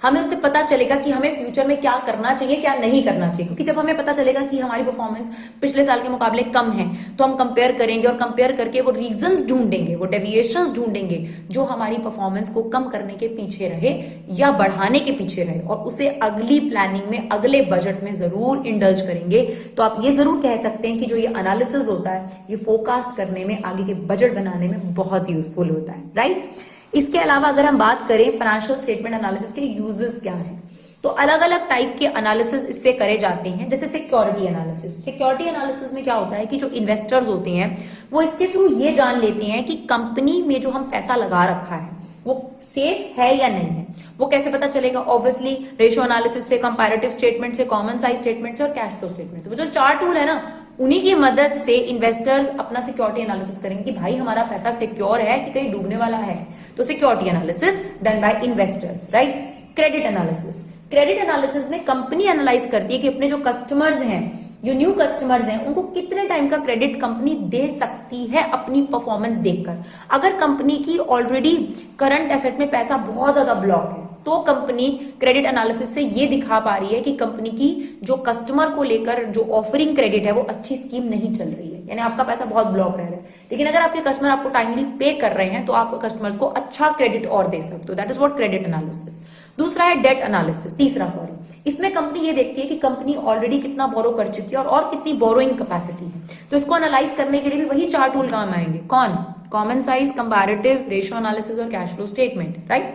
A: हमें उससे पता चलेगा कि हमें फ्यूचर में क्या करना चाहिए, क्या नहीं करना चाहिए। क्योंकि जब हमें पता चलेगा कि हमारी परफॉर्मेंस पिछले साल के मुकाबले कम है, तो हम कंपेयर करेंगे, और कंपेयर करके वो रीजंस ढूंढेंगे, वो डेविएशंस ढूंढेंगे जो हमारी परफॉर्मेंस को कम करने के पीछे रहे या बढ़ाने के पीछे रहे, और उसे अगली प्लानिंग में, अगले बजट में जरूर इंडल्ज करेंगे। तो आप ये जरूर कह सकते हैं कि जो ये एनालिसिस होता है, ये फोरकास्ट करने में, आगे के बजट बनाने में बहुत यूजफुल होता है, राइट। इसके अलावा अगर हम बात करें फाइनेंशियल स्टेटमेंट एनालिसिस के यूजेस क्या हैं, तो अलग अलग टाइप के एनालिसिस इससे करे जाते हैं। जैसे सिक्योरिटी एनालिसिस। सिक्योरिटी एनालिसिस में क्या होता है कि जो इन्वेस्टर्स होते हैं वो इसके थ्रू ये जान लेते हैं कि कंपनी में जो हम पैसा लगा रखा है वो सेफ है या नहीं है। वो कैसे पता चलेगा, ऑब्वियसली रेशियो एनालिसिस से, कंपैरेटिव स्टेटमेंट से, कॉमन साइज स्टेटमेंट से और कैश फ्लो स्टेटमेंट से। वो जो 4 टूल है ना, उन्हीं की मदद से इन्वेस्टर्स अपना सिक्योरिटी एनालिसिस करेंगे कि भाई हमारा पैसा सिक्योर है कि कहीं डूबने वाला है। तो security analysis done bye investors, right. Credit analysis. Credit analysis में कंपनी एनालाइज करती है कि अपने जो कस्टमर्स हैं, जो न्यू कस्टमर्स हैं, उनको कितने टाइम का क्रेडिट कंपनी दे सकती है अपनी परफॉर्मेंस देखकर। अगर कंपनी की ऑलरेडी करंट एसेट में पैसा बहुत ज्यादा ब्लॉक है, तो कंपनी क्रेडिट एनालिसिस से ये दिखा पा रही है कि कंपनी की जो कस्टमर को लेकर जो ऑफरिंग क्रेडिट है वो अच्छी स्कीम नहीं चल रही है, यानी आपका पैसा बहुत ब्लॉक रह रहा है। लेकिन अगर आपके कस्टमर आपको टाइमली पे कर रहे हैं तो आप कस्टमर्स को अच्छा क्रेडिट और दे सकते हो। That is what credit analysis. दूसरा है डेट एनालिसिस, तीसरा सॉरी। इसमें कंपनी ये देखती है कि कंपनी ऑलरेडी कितना बोरो कर चुकी है और कितनी बोरोइंग कैपेसिटी है। तो इसको एनालाइज करने के लिए भी वही 4 टूल काम आएंगे। कौन? Common size, comparative, ratio analysis और cash flow statement, right.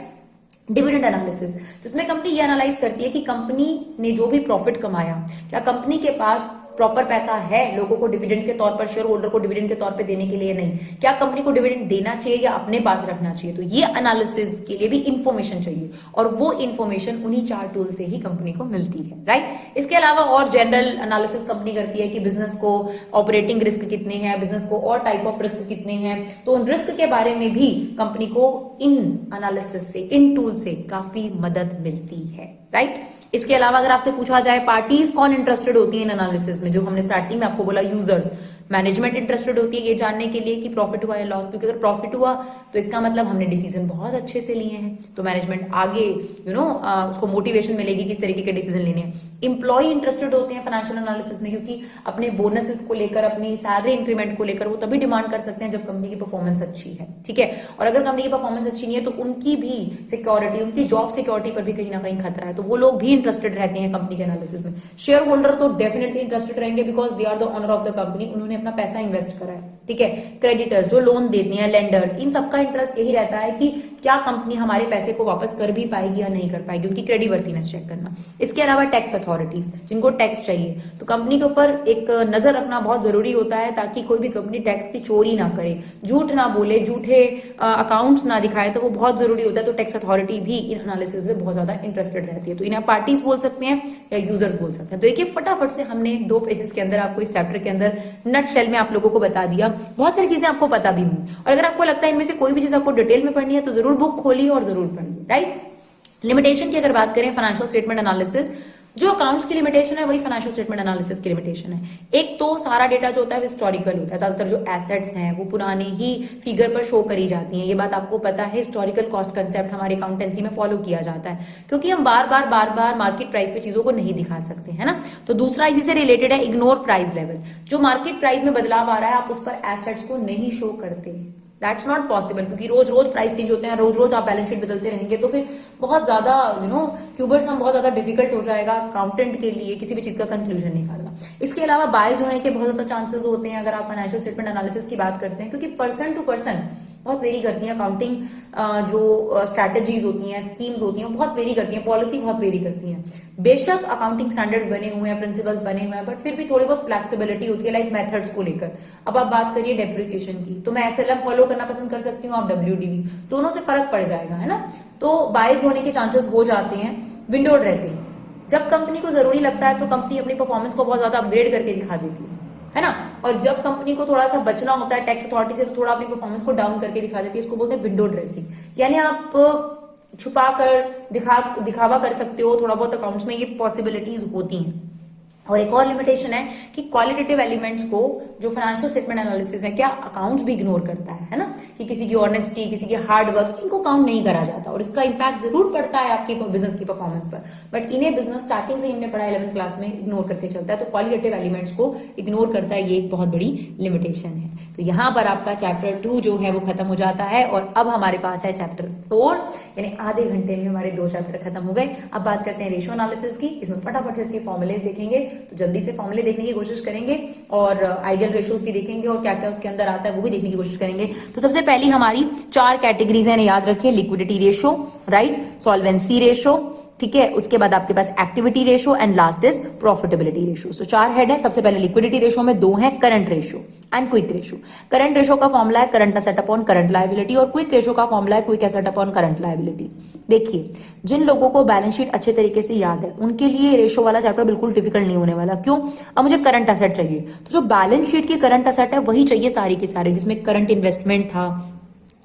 A: Dividend analysis, जिसमें कंपनी ये एनालाइज करती है कि कंपनी ने जो भी प्रॉफिट कमाया, क्या कंपनी के पास प्रॉपर पैसा है लोगों को डिविडेंड के तौर पर, शेयर होल्डर को डिविडेंड के तौर पे देने के लिए नहीं, क्या कंपनी को डिविडेंड देना चाहिए या अपने पास रखना चाहिए। तो ये एनालिसिस के लिए भी इंफॉर्मेशन चाहिए, और वो इंफॉर्मेशन उन्हीं 4 टूल से ही कंपनी को मिलती है, राइट। इसके अलावा और जनरल एनालिसिस कंपनी करती है कि बिजनेस को ऑपरेटिंग रिस्क कितने हैं, बिजनेस को और टाइप ऑफ रिस्क कितने हैं। तो उन रिस्क के बारे में भी कंपनी को इन एनालिसिस से, इन टूल से काफी मदद मिलती है, राइट। इसके अलावा अगर आपसे पूछा जाए पार्टीज कौन इंटरेस्टेड होती है इन एनालिसिस में, जो हमने स्टार्टिंग में आपको बोला यूजर्स, मैनेजमेंट इंटरेस्टेड होती है ये जानने के लिए कि प्रॉफिट हुआ या लॉस, क्योंकि अगर प्रॉफिट हुआ तो इसका मतलब हमने डिसीजन बहुत अच्छे से लिए हैं, तो मैनेजमेंट आगे उसको मोटिवेशन मिलेगी किस तरीके के डिसीजन लेने हैं। इंप्लॉय इंटरेस्टेड होते हैं फाइनेंशियल एनालिसिस में, क्योंकि अपने बोनसेस को लेकर, अपनी सैलरी इंक्रीमेंट को लेकर वो तभी डिमांड कर सकते हैं जब कंपनी की परफॉर्मेंस अच्छी है, ठीक है। और अगर कंपनी की परफॉर्मेंस अच्छी नहीं है तो उनकी भी सिक्योरिटी, उनकी जॉब सिक्योरिटी पर भी कहीं ना कहीं खतरा है, तो वो लोग भी इंटरेस्टेड रहते हैं कंपनी के एनालिसिस में। शेयर होल्डर तो डेफिनेटली इंटरेस्टेड रहेंगे because they are the owner of the company, उन्होंने अपना पैसा इन्वेस्ट करा है, ठीक है। क्रेडिटर्स जो लोन देते हैं, लेंडर्स, इन सबका इंटरेस्ट यही रहता है कि क्या कंपनी हमारे पैसे को वापस कर भी पाएगी या नहीं कर पाएगी, उनकी क्रेडिटवर्दीनेस चेक करना। इसके अलावा टैक्स अथॉरिटीज जिनको टैक्स चाहिए, तो कंपनी के ऊपर एक नजर रखना बहुत जरूरी होता है ताकि कोई भी कंपनी टैक्स की चोरी ना करे, झूठ ना बोले, झूठे अकाउंट्स ना दिखाए, तो वो बहुत जरूरी होता है। तो टैक्स अथॉरिटी भी इन एनालिसिस में बहुत ज्यादा इंटरेस्टेड रहती है, तो इन्हें पार्टीज बोल सकते हैं या यूजर्स बोल सकते हैं। तो देखिए फटाफट से हमने 2 पेजेस के अंदर आपको इस चैप्टर के अंदर नट शेल में आप लोगों को बता दिया, बहुत सारी चीजें आपको पता भी होंगी, और अगर आपको लगता है इनमें से कोई भी चीज आपको डिटेल में पढ़नी है तो जरूर बुक खोलिए और जरूर पढ़िए, राइट। लिमिटेशन की अगर बात करें फाइनेंशियल स्टेटमेंट एनालिसिस, जो अकाउंट्स की लिमिटेशन है वही फाइनेंशियल स्टेटमेंट एनालिसिस की लिमिटेशन है। एक तो सारा डेटा जो होता है वो हिस्टोरिकल होता है, ज्यादातर जो एसेट्स हैं वो पुराने ही फिगर पर शो करी जाती हैं, ये बात आपको पता है। हिस्टोरिकल कॉस्ट कंसेप्ट हमारे अकाउंटेंसी में फॉलो किया जाता है, क्योंकि हम बार बार मार्केट प्राइस पे चीजों को नहीं दिखा सकते, है ना। तो दूसरा इसी से रिलेटेड है इग्नोर प्राइस लेवल, जो मार्केट प्राइस में बदलाव आ रहा है आप उस पर एसेट्स को नहीं शो करते, दैट्स नॉट पॉसिबल, क्योंकि रोज रोज प्राइस चेंज होते हैं, रोज रोज आप बैलेंस शीट बदलते रहेंगे तो फिर बहुत ज्यादा क्यूबर सम बहुत ज्यादा डिफिकल्ट हो जाएगा अकाउंटेंट के लिए किसी भी चीज का कंक्लूजन निकालना। इसके अलावा बायस्ड होने के बहुत ज्यादा चांसेस होते हैं अगर आप फाइनेंशियल स्टेटमेंट एनालिसिस की बात करते हैं, क्योंकि पर्सन टू पर्सन बहुत वेरी करती है अकाउंटिंग, जो स्ट्रैटेजीज होती हैं, स्कीम्स होती हैं, बहुत वेरी करती हैं, पॉलिसी बहुत वेरी करती है। बेशक अकाउंटिंग स्टैंडर्ड्स बने हुए हैं, प्रिंसिपल्स बने हुए हैं, बट फिर भी थोड़ी बहुत फ्लेक्सिबिलिटी होती है, लाइक मेथड्स को लेकर। अब आप बात करिए डेप्रिसिएशन की, तो मैं एसएलएम फॉलो करना पसंद कर सकती हूँ, आप डब्ल्यूडीवी, दोनों से फर्क पड़ जाएगा, है ना। तो बायस्ड होने के चांसेस हो जाते हैं। विंडो ड्रेसिंग, जब कंपनी को जरूरी लगता है तो कंपनी अपनी परफॉर्मेंस को बहुत ज्यादा अपग्रेड करके दिखा देती है ना, और जब कंपनी को थोड़ा सा बचना होता है टैक्स अथॉरिटी से तो थोड़ा अपनी परफॉर्मेंस को डाउन करके दिखा देती है, इसको बोलते हैं विंडो ड्रेसिंग। यानी आप छुपा कर दिखावा कर सकते हो, थोड़ा बहुत अकाउंट्स में ये पॉसिबिलिटीज होती हैं। और एक और लिमिटेशन है कि क्वालिटेटिव एलिमेंट्स को, जो फाइनेंशियल स्टेटमेंट एनालिसिस है, क्या अकाउंट्स भी इग्नोर करता है ना, कि किसी की ऑनेस्टी, किसी की हार्ड वर्क, इनको काउंट नहीं करा जाता, और इसका इंपैक्ट जरूर पड़ता है आपकी बिजनेस की परफॉर्मेंस पर, बट इन्हें बिजनेस स्टार्टिंग से हमने पढ़ा 11th क्लास में इग्नोर करके चलता है, तो क्वालिटेटिव एलिमेंट्स को इग्नोर करता है, ये एक बहुत बड़ी लिमिटेशन है। तो यहाँ पर आपका चैप्टर 2 जो है वो खत्म हो जाता है, और अब हमारे पास है चैप्टर 4, यानी आधे घंटे में हमारे 2 चैप्टर खत्म हो गए। अब बात करते हैं रेशियो एनालिसिस की, इसमें फटाफट से इसके फॉर्मुलेज देखेंगे, तो जल्दी से फॉर्मुले देखने की कोशिश करेंगे, और आइडियल रेशियोज भी देखेंगे, और क्या क्या उसके अंदर आता है वो भी देखने की कोशिश करेंगे। तो सबसे पहली हमारी 4 कैटेगरीज हैं, याद रखिए, liquidity ratio, right, solvency ratio, ठीक है, उसके बाद आपके पास activity ratio, and last is profitability ratio. So 4 head है। सबसे पहले लिक्विडिटी रेशियो में 2 है, current ratio and quick ratio. Current ratio का फॉर्मुला है current asset upon current liability, और क्विक रेशियो का फॉर्मुला है quick asset upon current liability. देखिए, जिन लोगों को बैलेंस शीट अच्छे तरीके से याद है उनके लिए रेशियो वाला चैप्टर बिल्कुल डिफिकल्ट नहीं होने वाला। क्यों? अब मुझे करंट एसेट चाहिए, तो जो बैलेंस शीट की करंट एसेट है वही चाहिए सारी की सारी, जिसमें करंट इन्वेस्टमेंट था,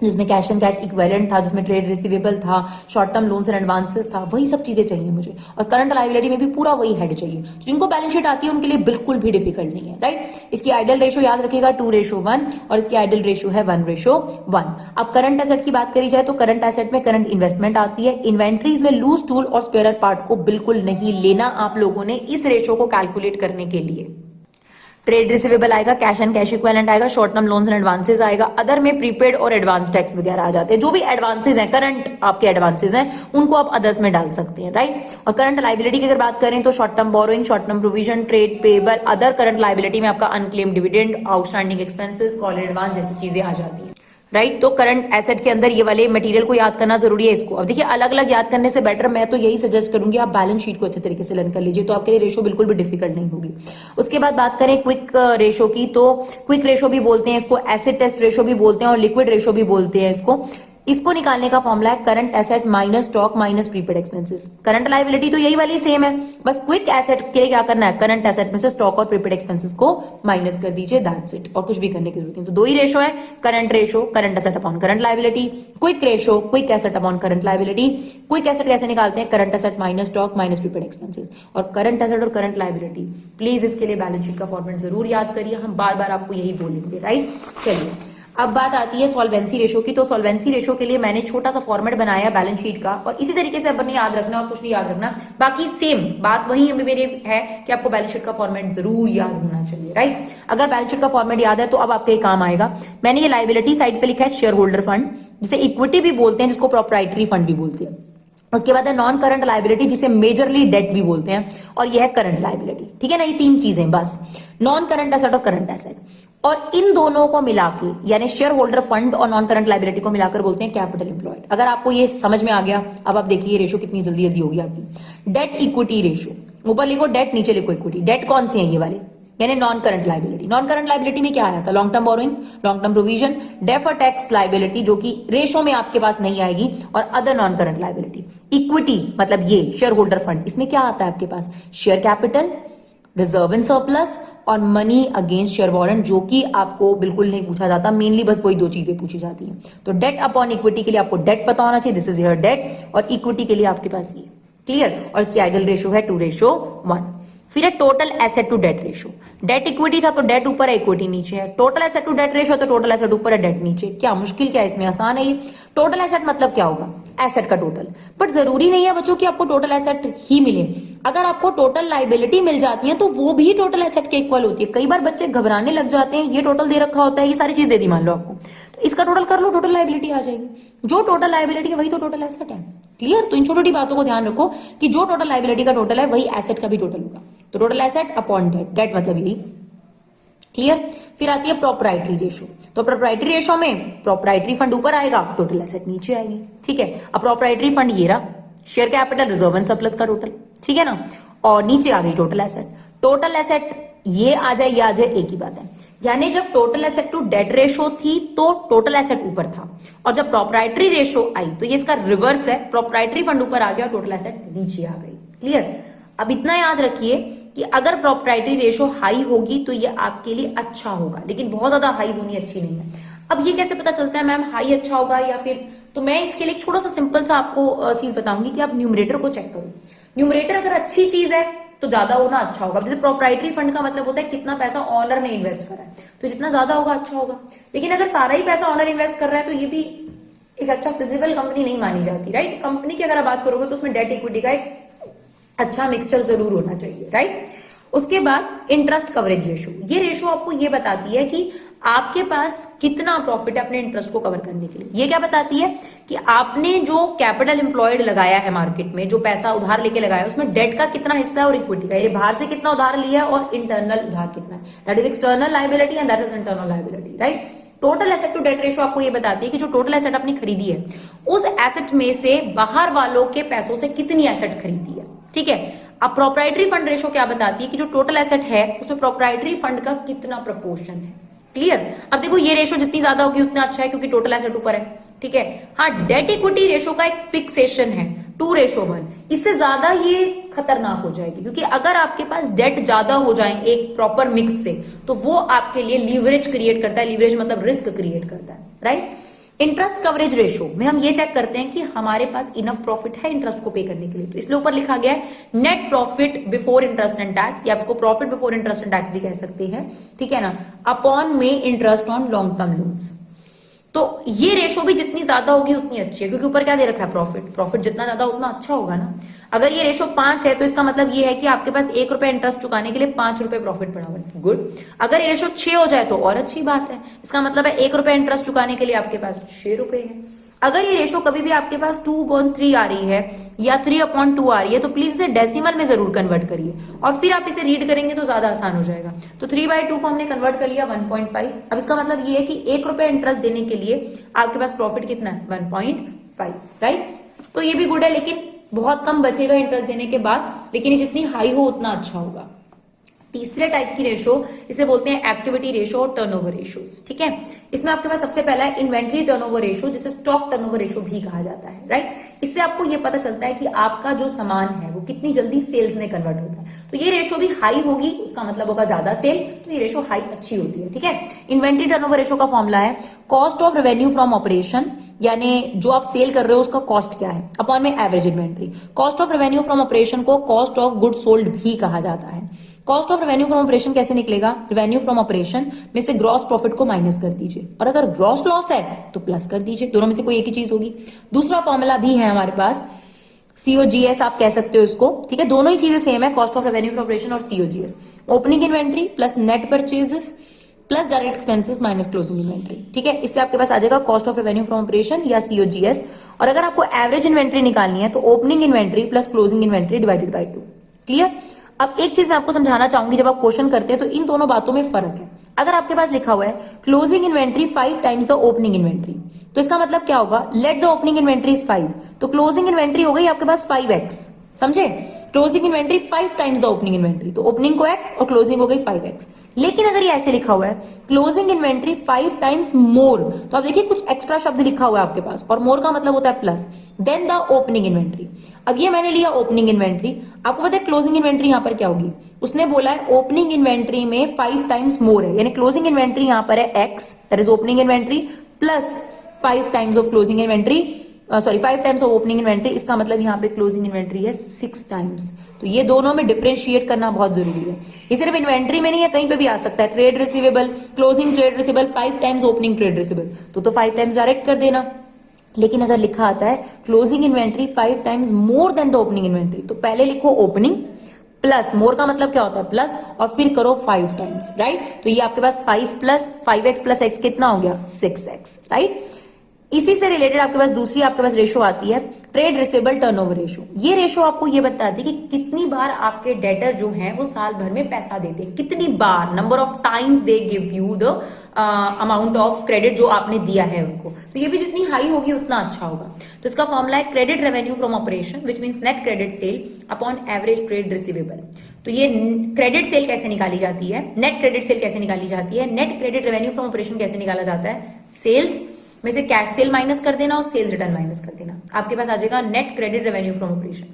A: जिसमें कैश एंड कैश इक्विवेलेंट था, जिसमें ट्रेड रिसीवेबल था, short term loans and advances था, वही सब चीजें चाहिए मुझे, और करंट लायबिलिटी में भी पूरा वही हेड चाहिए। तो जिनको बैलेंस शीट आती है उनके लिए बिल्कुल भी डिफिकल्ट नहीं है, राइट। इसकी आइडियल रेशियो याद रखिएगा 2:1, और इसकी आइडियल रेशियो है 1:1। अब करंट एसेट की बात करी जाए तो करंट एसेट में करंट इन्वेस्टमेंट आती है। इन्वेंट्रीज में लूज टूल और स्पेयर पार्ट को बिल्कुल नहीं लेना आप लोगों ने इस रेशियो को कैलकुलेट करने के लिए। ट्रेड रिसीवेबल आएगा, कैश एंड कैश इक्विवेलेंट आएगा, short term loans and advances आएगा, अदर में प्रीपेड और एडवांस टैक्स वगैरह आ जाते हैं। जो भी एडवांसेस हैं, करंट आपके एडवांसेस हैं, उनको आप अदर्स में डाल सकते हैं, राइट। और करंट लायबिलिटी की अगर बात करें तो short term borrowing, short term provision, trade payable, other current liability में आपका unclaim dividend, outstanding expenses, call advance जैसी चीजें आ जाती हैं, राइट। तो करंट एसेट के अंदर ये वाले मटेरियल को याद करना जरूरी है। इसको अब देखिए, अलग अलग याद करने से बेटर मैं तो यही सजेस्ट करूंगी आप बैलेंस शीट को अच्छे तरीके से लर्न कर लीजिए, तो आपके लिए रेशियो बिल्कुल भी डिफिकल्ट नहीं होगी। उसके बाद बात करें क्विक रेशियो की, तो क्विक रेशियो भी बोलते हैं इसको, एसिड टेस्ट रेशियो भी बोलते हैं, और लिक्विड रेशियो भी बोलते हैं इसको। इसको निकालने का फॉर्मूला है current asset minus stock minus prepaid expenses. Current liability तो यही वाली सेम है, बस क्विक एसेट के लिए क्या करना है, करंट एसेट में से स्टॉक और प्रीपेड एक्सपेंसेस को माइनस कर दीजिए, दैट्स इट, और कुछ भी करने की जरूरत नहीं। तो दो ही रेशो है, current ratio current asset upon current liability, quick ratio quick asset upon current liability. Quick asset कैसे निकालते हैं, current asset minus stock minus prepaid expenses, और करंट एसेट और करंट लायबिलिटी। प्लीज इसके लिए बैलेंस शीट का format जरूर याद करिए, हम बार बार आपको यही बोलेंगे, राइट। चलिए अब बात आती है सॉल्वेंसी रेशो की। तो सॉल्वेंसी रेशो के लिए मैंने छोटा सा फॉर्मेट बनाया बैलेंस शीट का, और इसी तरीके से अपन ने याद रखना और कुछ नहीं याद रखना, बाकी सेम बात वही अभी मेरे है कि आपको बैलेंस शीट का फॉर्मेट जरूर याद होना चाहिए, राइट। अगर बैलेंस शीट का फॉर्मेट याद है तो अब आपके काम आएगा। मैंने ये लायबिलिटी साइड पे लिखा है शेयर होल्डर फंड, जिसे इक्विटी भी बोलते हैं, जिसको प्रोप्राइटरी फंड भी बोलते हैं। उसके बाद है नॉन करंट लायबिलिटी, जिसे मेजरली डेट भी बोलते हैं, और यह है करंट लायबिलिटी, ठीक है ना। ये तीन चीजें बस, नॉन करंट एसेट और करंट एसेट, और इन दोनों को मिला के यानी शेयर होल्डर फंड और नॉन करंट लायबिलिटी को मिलाकर बोलते हैं कैपिटल एम्प्लॉयड। अगर आपको ये समझ में आ गया, अब आप देखिए रेशो कितनी जल्दी जल्दी होगी आपकी। डेट इक्विटी रेशो, ऊपर लिखो डेट, नीचे लिखो इक्विटी। डेट कौन सी है, ये वाले, यानी non current liability. Non current liability में क्या आया था, long term borrowing, long term provision, defer tax liability जो कि रेशो में आपके पास नहीं आएगी, और other non current liability. Equity मतलब ये शेयर होल्डर फंड, इसमें क्या आता है आपके पास, share capital, reserve in surplus, और मनी अगेंस्ट शेयर वारंट, जो कि आपको बिल्कुल नहीं पूछा जाता, मेनली बस वही दो चीजें पूछी जाती हैं। तो डेट अपॉन इक्विटी के लिए आपको डेट पता होना चाहिए, दिस इज योर डेट, और इक्विटी के लिए आपके पास ये, क्लियर। और इसकी आइडियल रेशो है 2:1। फिर है total asset to debt ratio. Debt equity था तो डेट ऊपर है, इक्विटी नीचे है। Total asset to debt ratio तो टोटल एसेट ऊपर है, डेट नीचे। क्या मुश्किल, क्या इसमें आसान है ये। टोटल एसेट मतलब क्या होगा, एसेट का टोटल। बट जरूरी नहीं है बच्चों कि आपको टोटल एसेट ही मिले, अगर आपको टोटल लायबिलिटी मिल जाती है तो वो भी टोटल एसेट के इक्वल होती है। कई बार बच्चे घबराने लग जाते हैं, ये टोटल दे रखा होता है, ये सारी चीज दे दी मान लो आपको, तो इसका टोटल कर लो, टोटल लायबिलिटी आ जाएगी। जो टोटल लायबिलिटी है वही तो टोटल एसेट है, क्लियर। तो इन छोटी छोटी बातों को ध्यान रखो कि जो टोटल लायबिलिटी का टोटल है वही एसेट का भी टोटल होगा। तो total asset upon debt, debt मतलब यही, क्लियर। फिर आती है प्रोप्राइटरी रेशो। तो प्रोप्राइटरी रेशो में प्रोप्राइटरी फंड ऊपर आएगा, टोटल एसेट नीचे आएगी, ठीक है। अब प्रोप्राइटरी फंड ये रहा, share capital, reserve and surplus का टोटल, ठीक है ना, और नीचे आ गई टोटल एसेट। टोटल एसेट ये आ जाए, ये आ जाए, एक ही बात है। यानी जब total asset to debt ratio थी तो टोटल एसेट ऊपर था, और जब प्रोप्राइटरी रेशो आई तो ये इसका रिवर्स है, प्रोप्राइटरी फंड ऊपर आ गया और टोटल एसेट नीचे आ गई, क्लियर। अब इतना याद रखिए कि अगर प्रोप्राइटरी रेशो हाई होगी तो ये आपके लिए अच्छा होगा, लेकिन बहुत ज्यादा हाई होनी अच्छी नहीं है। अब ये कैसे पता चलता है मैम हाई अच्छा होगा या फिर, तो मैं इसके लिए छोटा सा सिंपल सा आपको चीज बताऊंगी कि आप न्यूमरेटर को चेक करो। न्यूमरेटर अगर अच्छी चीज है तो ज्यादा होना अच्छा होगा। जैसे प्रोप्राइटरी फंड का मतलब होता है कितना पैसा ऑनर ने इन्वेस्ट करा है, तो जितना ज्यादा होगा अच्छा होगा। लेकिन अगर सारा ही पैसा ऑनर इन्वेस्ट कर रहा है तो ये भी एक अच्छा फिजिबल कंपनी नहीं मानी जाती, राइट। कंपनी की अगर आप बात करोगे तो उसमें डेट इक्विटी का एक अच्छा मिक्सचर जरूर होना चाहिए, राइट। उसके बाद इंटरेस्ट कवरेज रेशो, ये रेशो आपको ये बताती है कि आपके पास कितना प्रॉफिट है अपने इंटरेस्ट को कवर करने के लिए। ये क्या बताती है कि आपने जो कैपिटल एम्प्लॉयड लगाया है मार्केट में, जो पैसा उधार लेके लगाया है, उसमें डेट का कितना हिस्सा है और इक्विटी का, ये बाहर से कितना उधार लिया है और इंटरनल उधार कितना है, that is external liability and that is internal liability, right. Total asset to debt ratio आपको ये बताती है कि जो टोटल एसेट आपने खरीदी है उस एसेट में से बाहर वालों के पैसों से कितनी एसेट खरीदी है, ठीक है। अब प्रोप्राइटरी फंड रेशो क्या बताती है कि जो टोटल एसेट है उसमें प्रोप्राइटरी फंड का कितना प्रपोर्शन है, क्लियर। अब देखो ये रेशो जितनी ज्यादा होगी उतना अच्छा है क्योंकि टोटल एसेट ऊपर है, ठीक है। हाँ, डेट इक्विटी रेशो का एक फिक्सेशन है 2:1, इससे ज्यादा ये खतरनाक हो जाएगी, क्योंकि अगर आपके पास डेट ज्यादा हो जाए एक प्रॉपर मिक्स से तो वो आपके लिए लीवरेज क्रिएट करता है। लीवरेज मतलब रिस्क क्रिएट करता है, राइट। इंटरेस्ट कवरेज रेशो में हम ये चेक करते हैं कि हमारे पास इनफ प्रॉफिट है इंटरेस्ट को पे करने के लिए, तो इसलिए ऊपर लिखा गया है net profit before interest and tax, या इसको profit before interest and tax भी कह सकते हैं, ठीक है ना, अपॉन में interest on long term loans. तो ये रेशो भी जितनी ज्यादा होगी उतनी अच्छी है, क्योंकि ऊपर क्या दे रखा है प्रॉफिट, प्रॉफिट जितना ज्यादा उतना अच्छा होगा ना। अगर ये रेशो 5 है तो इसका मतलब ये है कि आपके पास 1 रुपए इंटरेस्ट चुकाने के लिए 5 रुपए प्रॉफिट पड़ा हुआ, इट्स गुड। अगर ये रेशो 6 हो जाए तो और अच्छी बात है, इसका मतलब है 1 रुपए इंटरेस्ट चुकाने के लिए आपके पास 6 रुपए है। अगर ये रेशो कभी भी आपके पास 2/3 आ रही है या 3/2 आ रही है तो प्लीज इसे डेसिमल में जरूर कन्वर्ट करिए, और फिर आप इसे रीड करेंगे तो ज्यादा आसान हो जाएगा। तो 3/2 को हमने कन्वर्ट कर लिया 1.5। अब इसका मतलब ये है कि 1 रुपए इंटरेस्ट देने के लिए आपके पास प्रॉफिट कितना है 1.5, राइट। तो ये भी गुड है, लेकिन बहुत कम बचेगा इंटरेस्ट देने के बाद, लेकिन ये जितनी हाई हो उतना अच्छा होगा। तीसरे टाइप की रेशो इसे बोलते हैं एक्टिविटी रेशो और टर्नओवर रेशोस, ठीक है। इसमें आपके पास सबसे पहला है इन्वेंट्री टर्नओवर रेशो, जिसे स्टॉक टर्नओवर रेशो भी कहा जाता है, राइट। इससे आपको ये पता चलता है कि आपका जो सामान है वो कितनी जल्दी सेल्स में कन्वर्ट होता है। तो ये रेशो भी हाई होगी, उसका मतलब होगा ज्यादा सेल, तो ये रेशो हाई अच्छी होती है, ठीक है। इन्वेंट्री टर्नओवर रेशो का फॉर्मूला है cost of revenue from operation, यानी जो आप सेल कर रहे हो उसका कॉस्ट क्या है, अपॉन में average inventory. Cost of revenue from operation को कॉस्ट ऑफ गुड सोल्ड भी कहा जाता है। Cost of revenue from operation कैसे निकलेगा, रेवेन्यू फ्रॉम ऑपरेशन में से ग्रॉस प्रॉफिट को माइनस कर दीजिए, और अगर ग्रॉस लॉस है तो प्लस कर दीजिए, दोनों में से कोई एक ही चीज होगी। दूसरा फॉर्मूला भी है हमारे पास, COGS आप कह सकते हो इसको, ठीक है। दोनों ही चीजें सेम है, cost of revenue from operation और COGS। Opening inventory plus net purchases plus direct expenses minus closing inventory, ठीक है। इससे आपके पास आ जाएगा cost of revenue from operation या COGS। और अगर आपको एवरेज इन्वेंट्री निकालनी है तो opening inventory plus closing inventory divided by 2। Clear. अब एक चीज मैं आपको समझाना चाहूंगी, जब आप क्वेश्चन करते हैं तो इन दोनों बातों में फर्क है। अगर आपके पास लिखा हुआ है closing inventory 5 times the opening inventory, तो इसका मतलब क्या होगा, let the opening inventory is 5, तो क्लोजिंग इन्वेंट्री हो गई आपके पास 5x, समझे। Closing inventory 5 times the opening inventory, तो ओपनिंग को x और क्लोजिंग हो गई 5x। लेकिन अगर ये ऐसे लिखा हुआ है क्लोजिंग इन्वेंट्री 5 टाइम्स मोर, तो आप देखिए कुछ एक्स्ट्रा शब्द लिखा हुआ है आपके पास, और मोर का मतलब होता है plus, then the opening inventory. अब ये मैंने लिया ओपनिंग इन्वेंट्री, आपको पता है क्लोजिंग इन्वेंट्री यहां पर क्या होगी, उसने बोला है ओपनिंग इन्वेंट्री में 5 टाइम्स मोर है, यानी क्लोजिंग इन्वेंट्री यहां पर है x, that is opening inventory, plus 5 times of closing inventory, 5 times of opening inventory, इसका मतलब यहाँ पे क्लोजिंग इन्वेंट्री है 6 टाइम्स। तो ये दोनों में डिफरेंशिएट करना बहुत जरूरी है। ये सिर्फ इन्वेंट्री में नहीं है, कहीं पे भी आ सकता है। Trade receivable, closing trade receivable 5 times opening trade receivable, तो 5 टाइम्स डायरेक्ट कर देना। लेकिन अगर लिखा आता है closing inventory 5 times more than the opening inventory, तो पहले लिखो ओपनिंग प्लस मोर का मतलब क्या होता है प्लस, और फिर करो 5 टाइम्स, राइट। तो ये आपके पास 5 प्लस 5x प्लस x कितना हो गया 6x, राइट। इसी से रिलेटेड आपके पास दूसरी आपके पास रेशो आती है ट्रेड रिसीवेबल टर्नओवर रेशो। ये रेशो आपको ये बताती है कि कितनी बार आपके डेटर जो हैं वो साल भर में पैसा देते हैं, कितनी बार, number of times they give you the amount of credit जो आपने दिया है उनको। तो ये भी जितनी हाई होगी उतना अच्छा होगा। तो इसका फॉर्मूला है credit revenue from operation which means net credit sale upon average trade receivable. तो ये क्रेडिट सेल कैसे निकाली जाती है, नेट क्रेडिट सेल कैसे निकाली जाती है, net credit revenue from operation कैसे निकाला जाता है, सेल्स में से कैश सेल माइनस कर देना और सेल्स रिटर्न माइनस कर देना, आपके पास आ जाएगा net credit revenue from operation.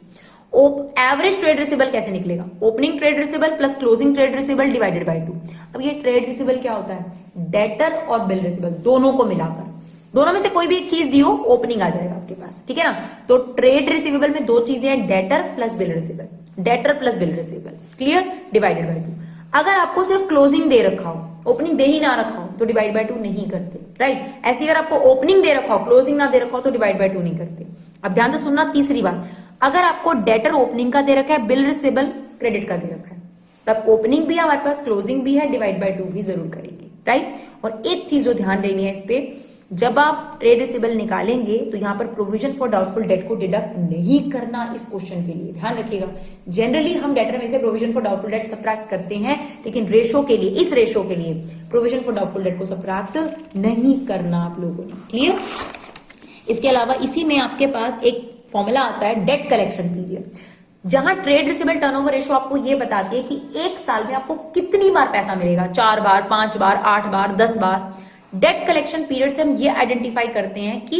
A: Average trade receivable कैसे निकलेगा, opening trade receivable plus closing trade receivable divided by 2। अब ये ट्रेड रिसीवेबल क्या होता है, डेटर और बिल रिसीवेबल दोनों को मिलाकर, दोनों में से कोई भी एक चीज दियो ओपनिंग आ जाएगा आपके पास, ठीक है ना। तो ट्रेड रिसीवेबल में दो चीजें हैं, debtor plus bill receivable, debtor plus bill receivable, clear, divided by 2। अगर आपको सिर्फ क्लोजिंग दे रखा हो, ओपनिंग दे ही ना रखा हो तो डिवाइड बाय 2 नहीं करते, राइट। ऐसे अगर आपको ओपनिंग दे रखा हो क्लोजिंग ना दे रखा हो तो डिवाइड बाय 2 नहीं करते। अब ध्यान से सुनना, तीसरी बात, अगर आपको डेटर ओपनिंग का दे रखा है, बिल रिसीवेबल क्रेडिट का दे रखा है, तब ओपनिंग भी है हमारे पास, क्लोजिंग भी है, डिवाइड बाय 2 भी जरूर करेंगे, राइट। और एक चीज जो ध्यान रखनी है इस पे, जब आप ट्रेड रिसीवेबल निकालेंगे तो यहां पर प्रोविजन फॉर डाउटफुल डेट को डिडक्ट नहीं करना, इस क्वेश्चन के लिए ध्यान रखिएगा। जनरली हम डेटर में से provision for doubtful debt subtract करते हैं, लेकिन रेशो के लिए, इस रेशो के लिए प्रोविजन फॉर डाउटफुल डेट को सब्ट्रैक्ट नहीं करना आप लोगों ने, क्लियर। इसके अलावा इसी में आपके पास एक फॉर्मूला आता है डेट कलेक्शन पीरियड, जहां ट्रेड रिसीवेबल टर्नओवर रेशो आपको ये बताती है कि एक साल में आपको कितनी बार पैसा मिलेगा, 4 बार, 5 बार, 8 बार, 10 बार। डेट कलेक्शन पीरियड से हम ये आइडेंटिफाई करते हैं कि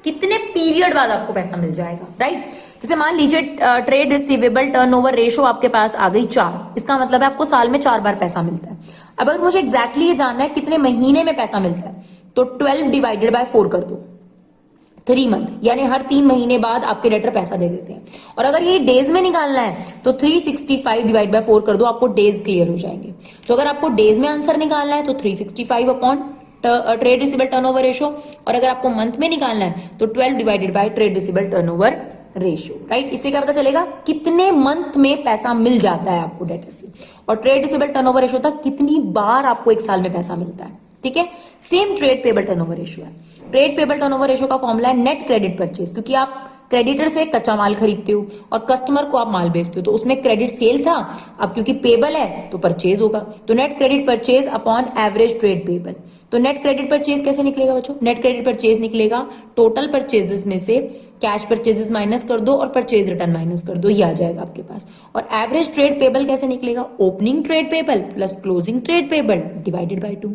A: कितने पीरियड बाद आपको पैसा मिल जाएगा, राइट। जैसे मान लीजिए ट्रेड रिसीवेबल टर्नओवर रेशो आपके पास आ गई 4, इसका मतलब है आपको साल में 4 बार पैसा मिलता है। अब अगर मुझे एग्जैक्टली ये जानना है कितने महीने में पैसा मिलता है, तो 12 डिवाइडेड बाय 4 कर दो, 3 मंथ, यानी हर 3 महीने बाद आपके डेटर पैसा दे देते हैं। और अगर ये डेज में निकालना है तो 365 डिवाइड बाय 4 कर दो, आपको डेज क्लियर हो जाएंगे। तो अगर आपको डेज में आंसर निकालना है तो 365 upon trade receivable turnover ratio, और अगर आपको मंथ में निकालना है तो 12 divided by trade receivable turnover ratio, right. इससे क्या पता चलेगा कितने मंथ में पैसा मिल जाता है आपको डेटर से, और ट्रेड रिसीवेबल टर्नओवर रेशो तक कितनी बार आपको एक साल में पैसा मिलता है, ठीक है। Same trade payable turnover ratio है। ट्रेड पेबल टर्नओवर रेशो का फॉर्मूला है नेट क्रेडिट परचेज, क्योंकि आप क्रेडिटर से कच्चा माल खरीदते हो और कस्टमर को आप माल बेचते हो, तो उसमें क्रेडिट सेल था, अब क्योंकि पेबल है तो परचेज होगा, तो net credit purchase upon average trade payable. तो नेट क्रेडिट परचेज कैसे निकलेगा बच्चों? नेट क्रेडिट परचेज निकलेगा टोटल परचेजेस में से कैश परचेजेस माइनस कर दो और परचेज रिटर्न माइनस कर दो, ये आ जाएगा आपके पास। और एवरेज ट्रेड पेबल कैसे निकलेगा? Opening trade payable plus closing trade payable divided by 2।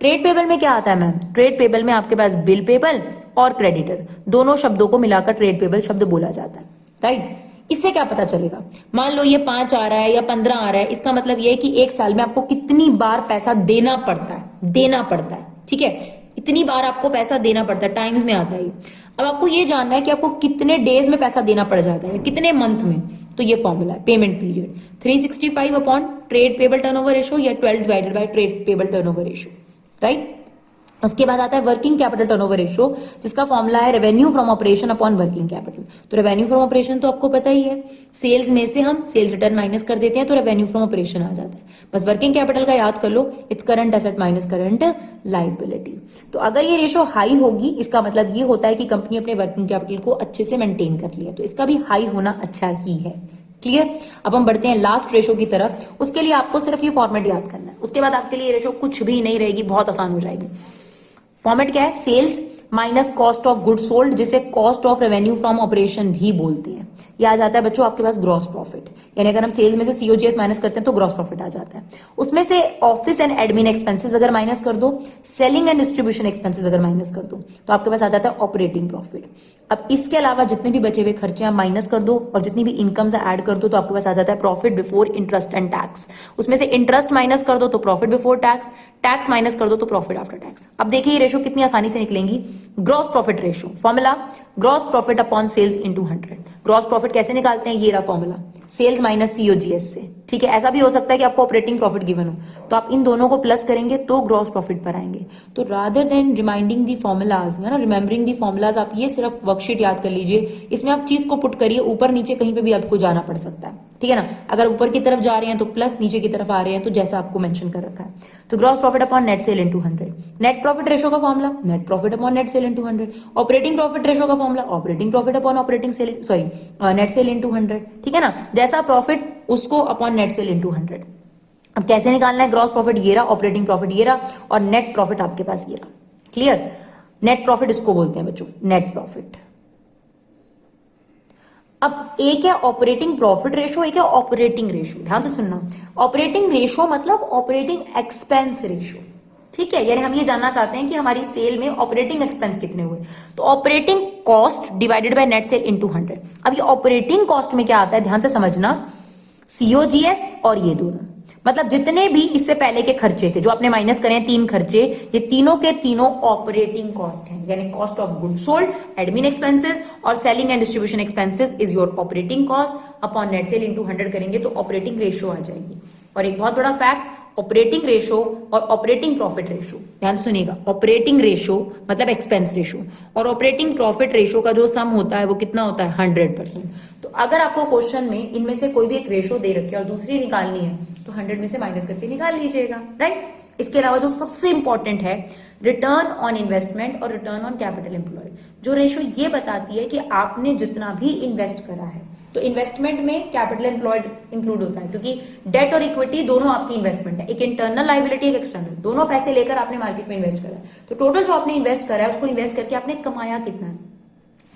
A: Trade payable में क्या आता है मैम? ट्रेड पेबल में आपके पास बिल पेबल और क्रेडिटर दोनों शब्दों को मिलाकर ट्रेड पेबल शब्द बोला जाता है, राइट। इससे क्या पता चलेगा? मान लो ये 5 आ रहा है या 15 आ रहा है, इसका मतलब ये है कि एक साल में आपको कितनी बार पैसा देना पड़ता है, ठीक है, इतनी बार आपको पैसा देना पड़ता है, टाइम्स में आता है ये। अब आपको ये जानना है कि आपको कितने डेज में पैसा देना पड़ जाता है, कितने मंथ में, तो ये फॉर्मूला है payment period 365 upon trade payable turnover ratio या 12 divided by trade payable turnover ratio, right. उसके बाद आता है वर्किंग कैपिटल टर्नओवर रेशियो, जिसका फॉर्मूला है revenue from operation upon working capital. तो रेवेन्यू फ्रॉम ऑपरेशन तो आपको पता ही है, सेल्स में से हम सेल्स रिटर्न माइनस कर देते हैं तो रेवेन्यू फ्रॉम ऑपरेशन आ जाता है। बस वर्किंग कैपिटल का याद कर लो, it's current asset minus current liability. तो अगर ये रेशियो हाई होगी, इसका मतलब ये होता है कि कंपनी अपने वर्किंग कैपिटल को अच्छे से मेंटेन कर लिया, तो इसका भी हाई होना अच्छा ही है। क्लियर? अब हम बढ़ते हैं लास्ट रेशो की तरफ। उसके लिए आपको सिर्फ ये फॉर्मेट याद करना है, उसके बाद आपके लिए रेशो कुछ भी नहीं रहेगी, बहुत आसान हो जाएगी। फॉर्मेट क्या है? Sales minus cost of good sold, जिसे cost of revenue from operation भी बोलते हैं। ये आ जाता है बच्चों आपके पास ग्रॉस प्रॉफिट, यानी अगर हम सेल्स में से सीओजीएस माइनस करते हैं तो ग्रॉस प्रॉफिट आ जाता है। उसमें से ऑफिस एंड एडमिन एक्सपेंसेस अगर माइनस कर दो, सेलिंग एंड डिस्ट्रीब्यूशन एक्सपेंसेस अगर माइनस कर दो, तो आपके पास आ जाता है ऑपरेटिंग प्रॉफिट। अब इसके अलावा जितने भी बचे हुए खर्चे आप माइनस कर दो और जितनी भी इनकम से ऐड कर दो, तो आपके पास आ जाता है profit before interest and tax. उसमें से इंटरेस्ट माइनस कर दो तो profit before tax, tax minus कर दो तो प्रॉफिट आफ्टर टैक्स। अब देखिए ये रेशो कितनी आसानी से निकलेंगी। Gross profit ratio, formula gross profit upon sales into 100। Gross profit कैसे निकालते हैं? ये रहा फॉर्मूला, सेल्स माइनस सीओजीएस से, ठीक है। ऐसा भी हो सकता है कि आपको ऑपरेटिंग प्रॉफिट गिवन हो, तो आप इन दोनों को प्लस करेंगे तो ग्रॉस प्रॉफिट पर आएंगे। तो रादर देन रिमाइंडिंग दी फॉर्मूलाज, है ना, रिमेंबरिंग दी फॉर्मूलाज, आप ये सिर्फ वर्कशीट याद कर लीजिए, इसमें आप चीज को पुट करिए, ऊपर नीचे कहीं पे भी आपको जाना पड़ सकता है, ठीक है ना। अगर ऊपर की तरफ जा रहे हैं तो प्लस, नीचे की तरफ आ रहे हैं तो जैसा आपको मेंशन कर रखा है। तो gross profit upon net sale into 100। Net profit ratio का formula net profit upon net sale into 100। Operating profit ratio का formula operating profit upon operating sale, sorry net sale into 100, ठीक है ना। जैसा प्रॉफिट उसको अपॉन नेट सेल इनटू 100। अब कैसे निकालना है? ग्रॉस प्रॉफिट ये रहा, ऑपरेटिंग प्रॉफिट ये रहा और नेट प्रॉफिट आपके पास ये रहा। क्लियर? नेट प्रॉफिट इसको बोलते हैं बच्चों नेट प्रॉफिट। अब एक है ऑपरेटिंग प्रॉफिट रेशो, एक है ऑपरेटिंग रेशो। ध्यान से सुनना, ऑपरेटिंग रेशो मतलब ऑपरेटिंग एक्सपेंस रेशो, ठीक है। यानी हम ये जानना चाहते हैं कि हमारी सेल में ऑपरेटिंग एक्सपेंस कितने हुए, तो operating cost divided by net sale into 100। अब ये ऑपरेटिंग कॉस्ट में क्या आता है, ध्यान से समझना, सीओजीएस और ये दोनों, मतलब जितने भी इससे पहले के खर्चे थे जो आपने माइनस करे हैं, 3 खर्चे, ये तीनों के तीनों ऑपरेटिंग कॉस्ट हैं, यानी cost of good sold, admin expenses और selling and distribution expenses is your operating cost upon net sale into 100 करेंगे तो ऑपरेटिंग रेशियो आ जाएगी। और एक बहुत बड़ा फैक्ट, ऑपरेटिंग रेशो और ऑपरेटिंग प्रॉफिट रेशो, ध्यान से सुनिएगा, ऑपरेटिंग रेशो मतलब एक्सपेंस रेशो और ऑपरेटिंग प्रॉफिट रेशो का जो सम होता है वो कितना होता है 100%। तो अगर आपको क्वेश्चन में इनमें से कोई भी एक रेशो दे रखी है और दूसरी निकालनी है तो 100 में से माइनस करके निकाल लीजिएगा, राइट। इसके अलावा जो सबसे इंपॉर्टेंट है रिटर्न ऑन इन्वेस्टमेंट और रिटर्न ऑन कैपिटल एम्प्लॉयड, जो रेशो ये बताती है कि आपने जितना भी इन्वेस्ट करा है, तो इन्वेस्टमेंट में कैपिटल एम्प्लॉयड इंक्लूड होता है क्योंकि डेट और इक्विटी दोनों आपकी इन्वेस्टमेंट है, एक इंटरनल लायबिलिटी एक एक्सटर्नल, दोनों पैसे लेकर आपने मार्केट में इन्वेस्ट करा है, तो टोटल जो आपने इन्वेस्ट करा है उसको इन्वेस्ट करके आपने कमाया कितना है,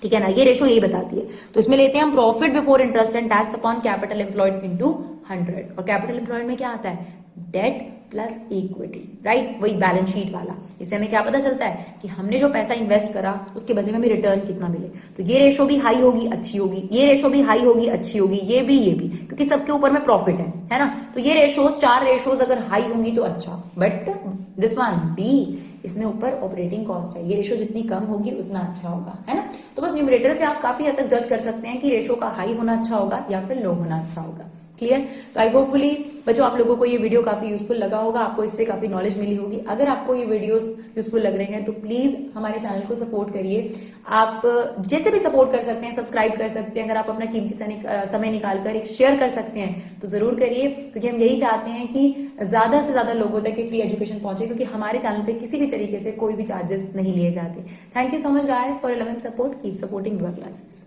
A: ठीक है ना। ये रेशो यही बताती है। तो इसमें लेते हैं हम profit before interest and tax upon capital employed into 100। और कैपिटल एम्प्लॉयड में क्या आता है, डेट प्लस इक्विटी, राइट, वही बैलेंस शीट वाला। इससे हमें क्या पता चलता है कि हमने जो पैसा इन्वेस्ट करा उसके बदले में हमें रिटर्न कितना मिले। तो ये रेशो भी हाई होगी अच्छी होगी, ये रेशो भी हाई होगी अच्छी होगी, ये भी क्योंकि सबके ऊपर में प्रॉफिट है ना। तो ये रेशोज 4 रेशोज अगर हाई होंगी तो अच्छा, बट दिस वन बी, इसमें ऊपर ऑपरेटिंग कॉस्ट है, ये रेशो जितनी कम होगी उतना अच्छा होगा, है ना। तो बस न्यूमरेटर से आप काफी हद तक जज कर सकते हैं कि रेशो का हाई होना अच्छा होगा या फिर लो होना अच्छा होगा। क्लियर? तो आई होपफुली बच्चों आप लोगों को ये वीडियो काफी यूजफुल लगा होगा, आपको इससे काफी नॉलेज मिली होगी। अगर आपको ये वीडियोस यूजफुल लग रहे हैं तो प्लीज हमारे चैनल को सपोर्ट करिए। आप जैसे भी सपोर्ट कर सकते हैं, सब्सक्राइब कर सकते हैं, अगर आप अपना कीमती समय निकालकर एक शेयर कर सकते हैं तो जरूर करिए, क्योंकि हम यही चाहते हैं कि ज्यादा से ज्यादा लोगों तक फ्री एजुकेशन पहुंचे, क्योंकि हमारे चैनल पे किसी भी तरीके से कोई भी चार्जेस नहीं लिए जाते। Thank you so much guys for your love and support, keep supporting your classes.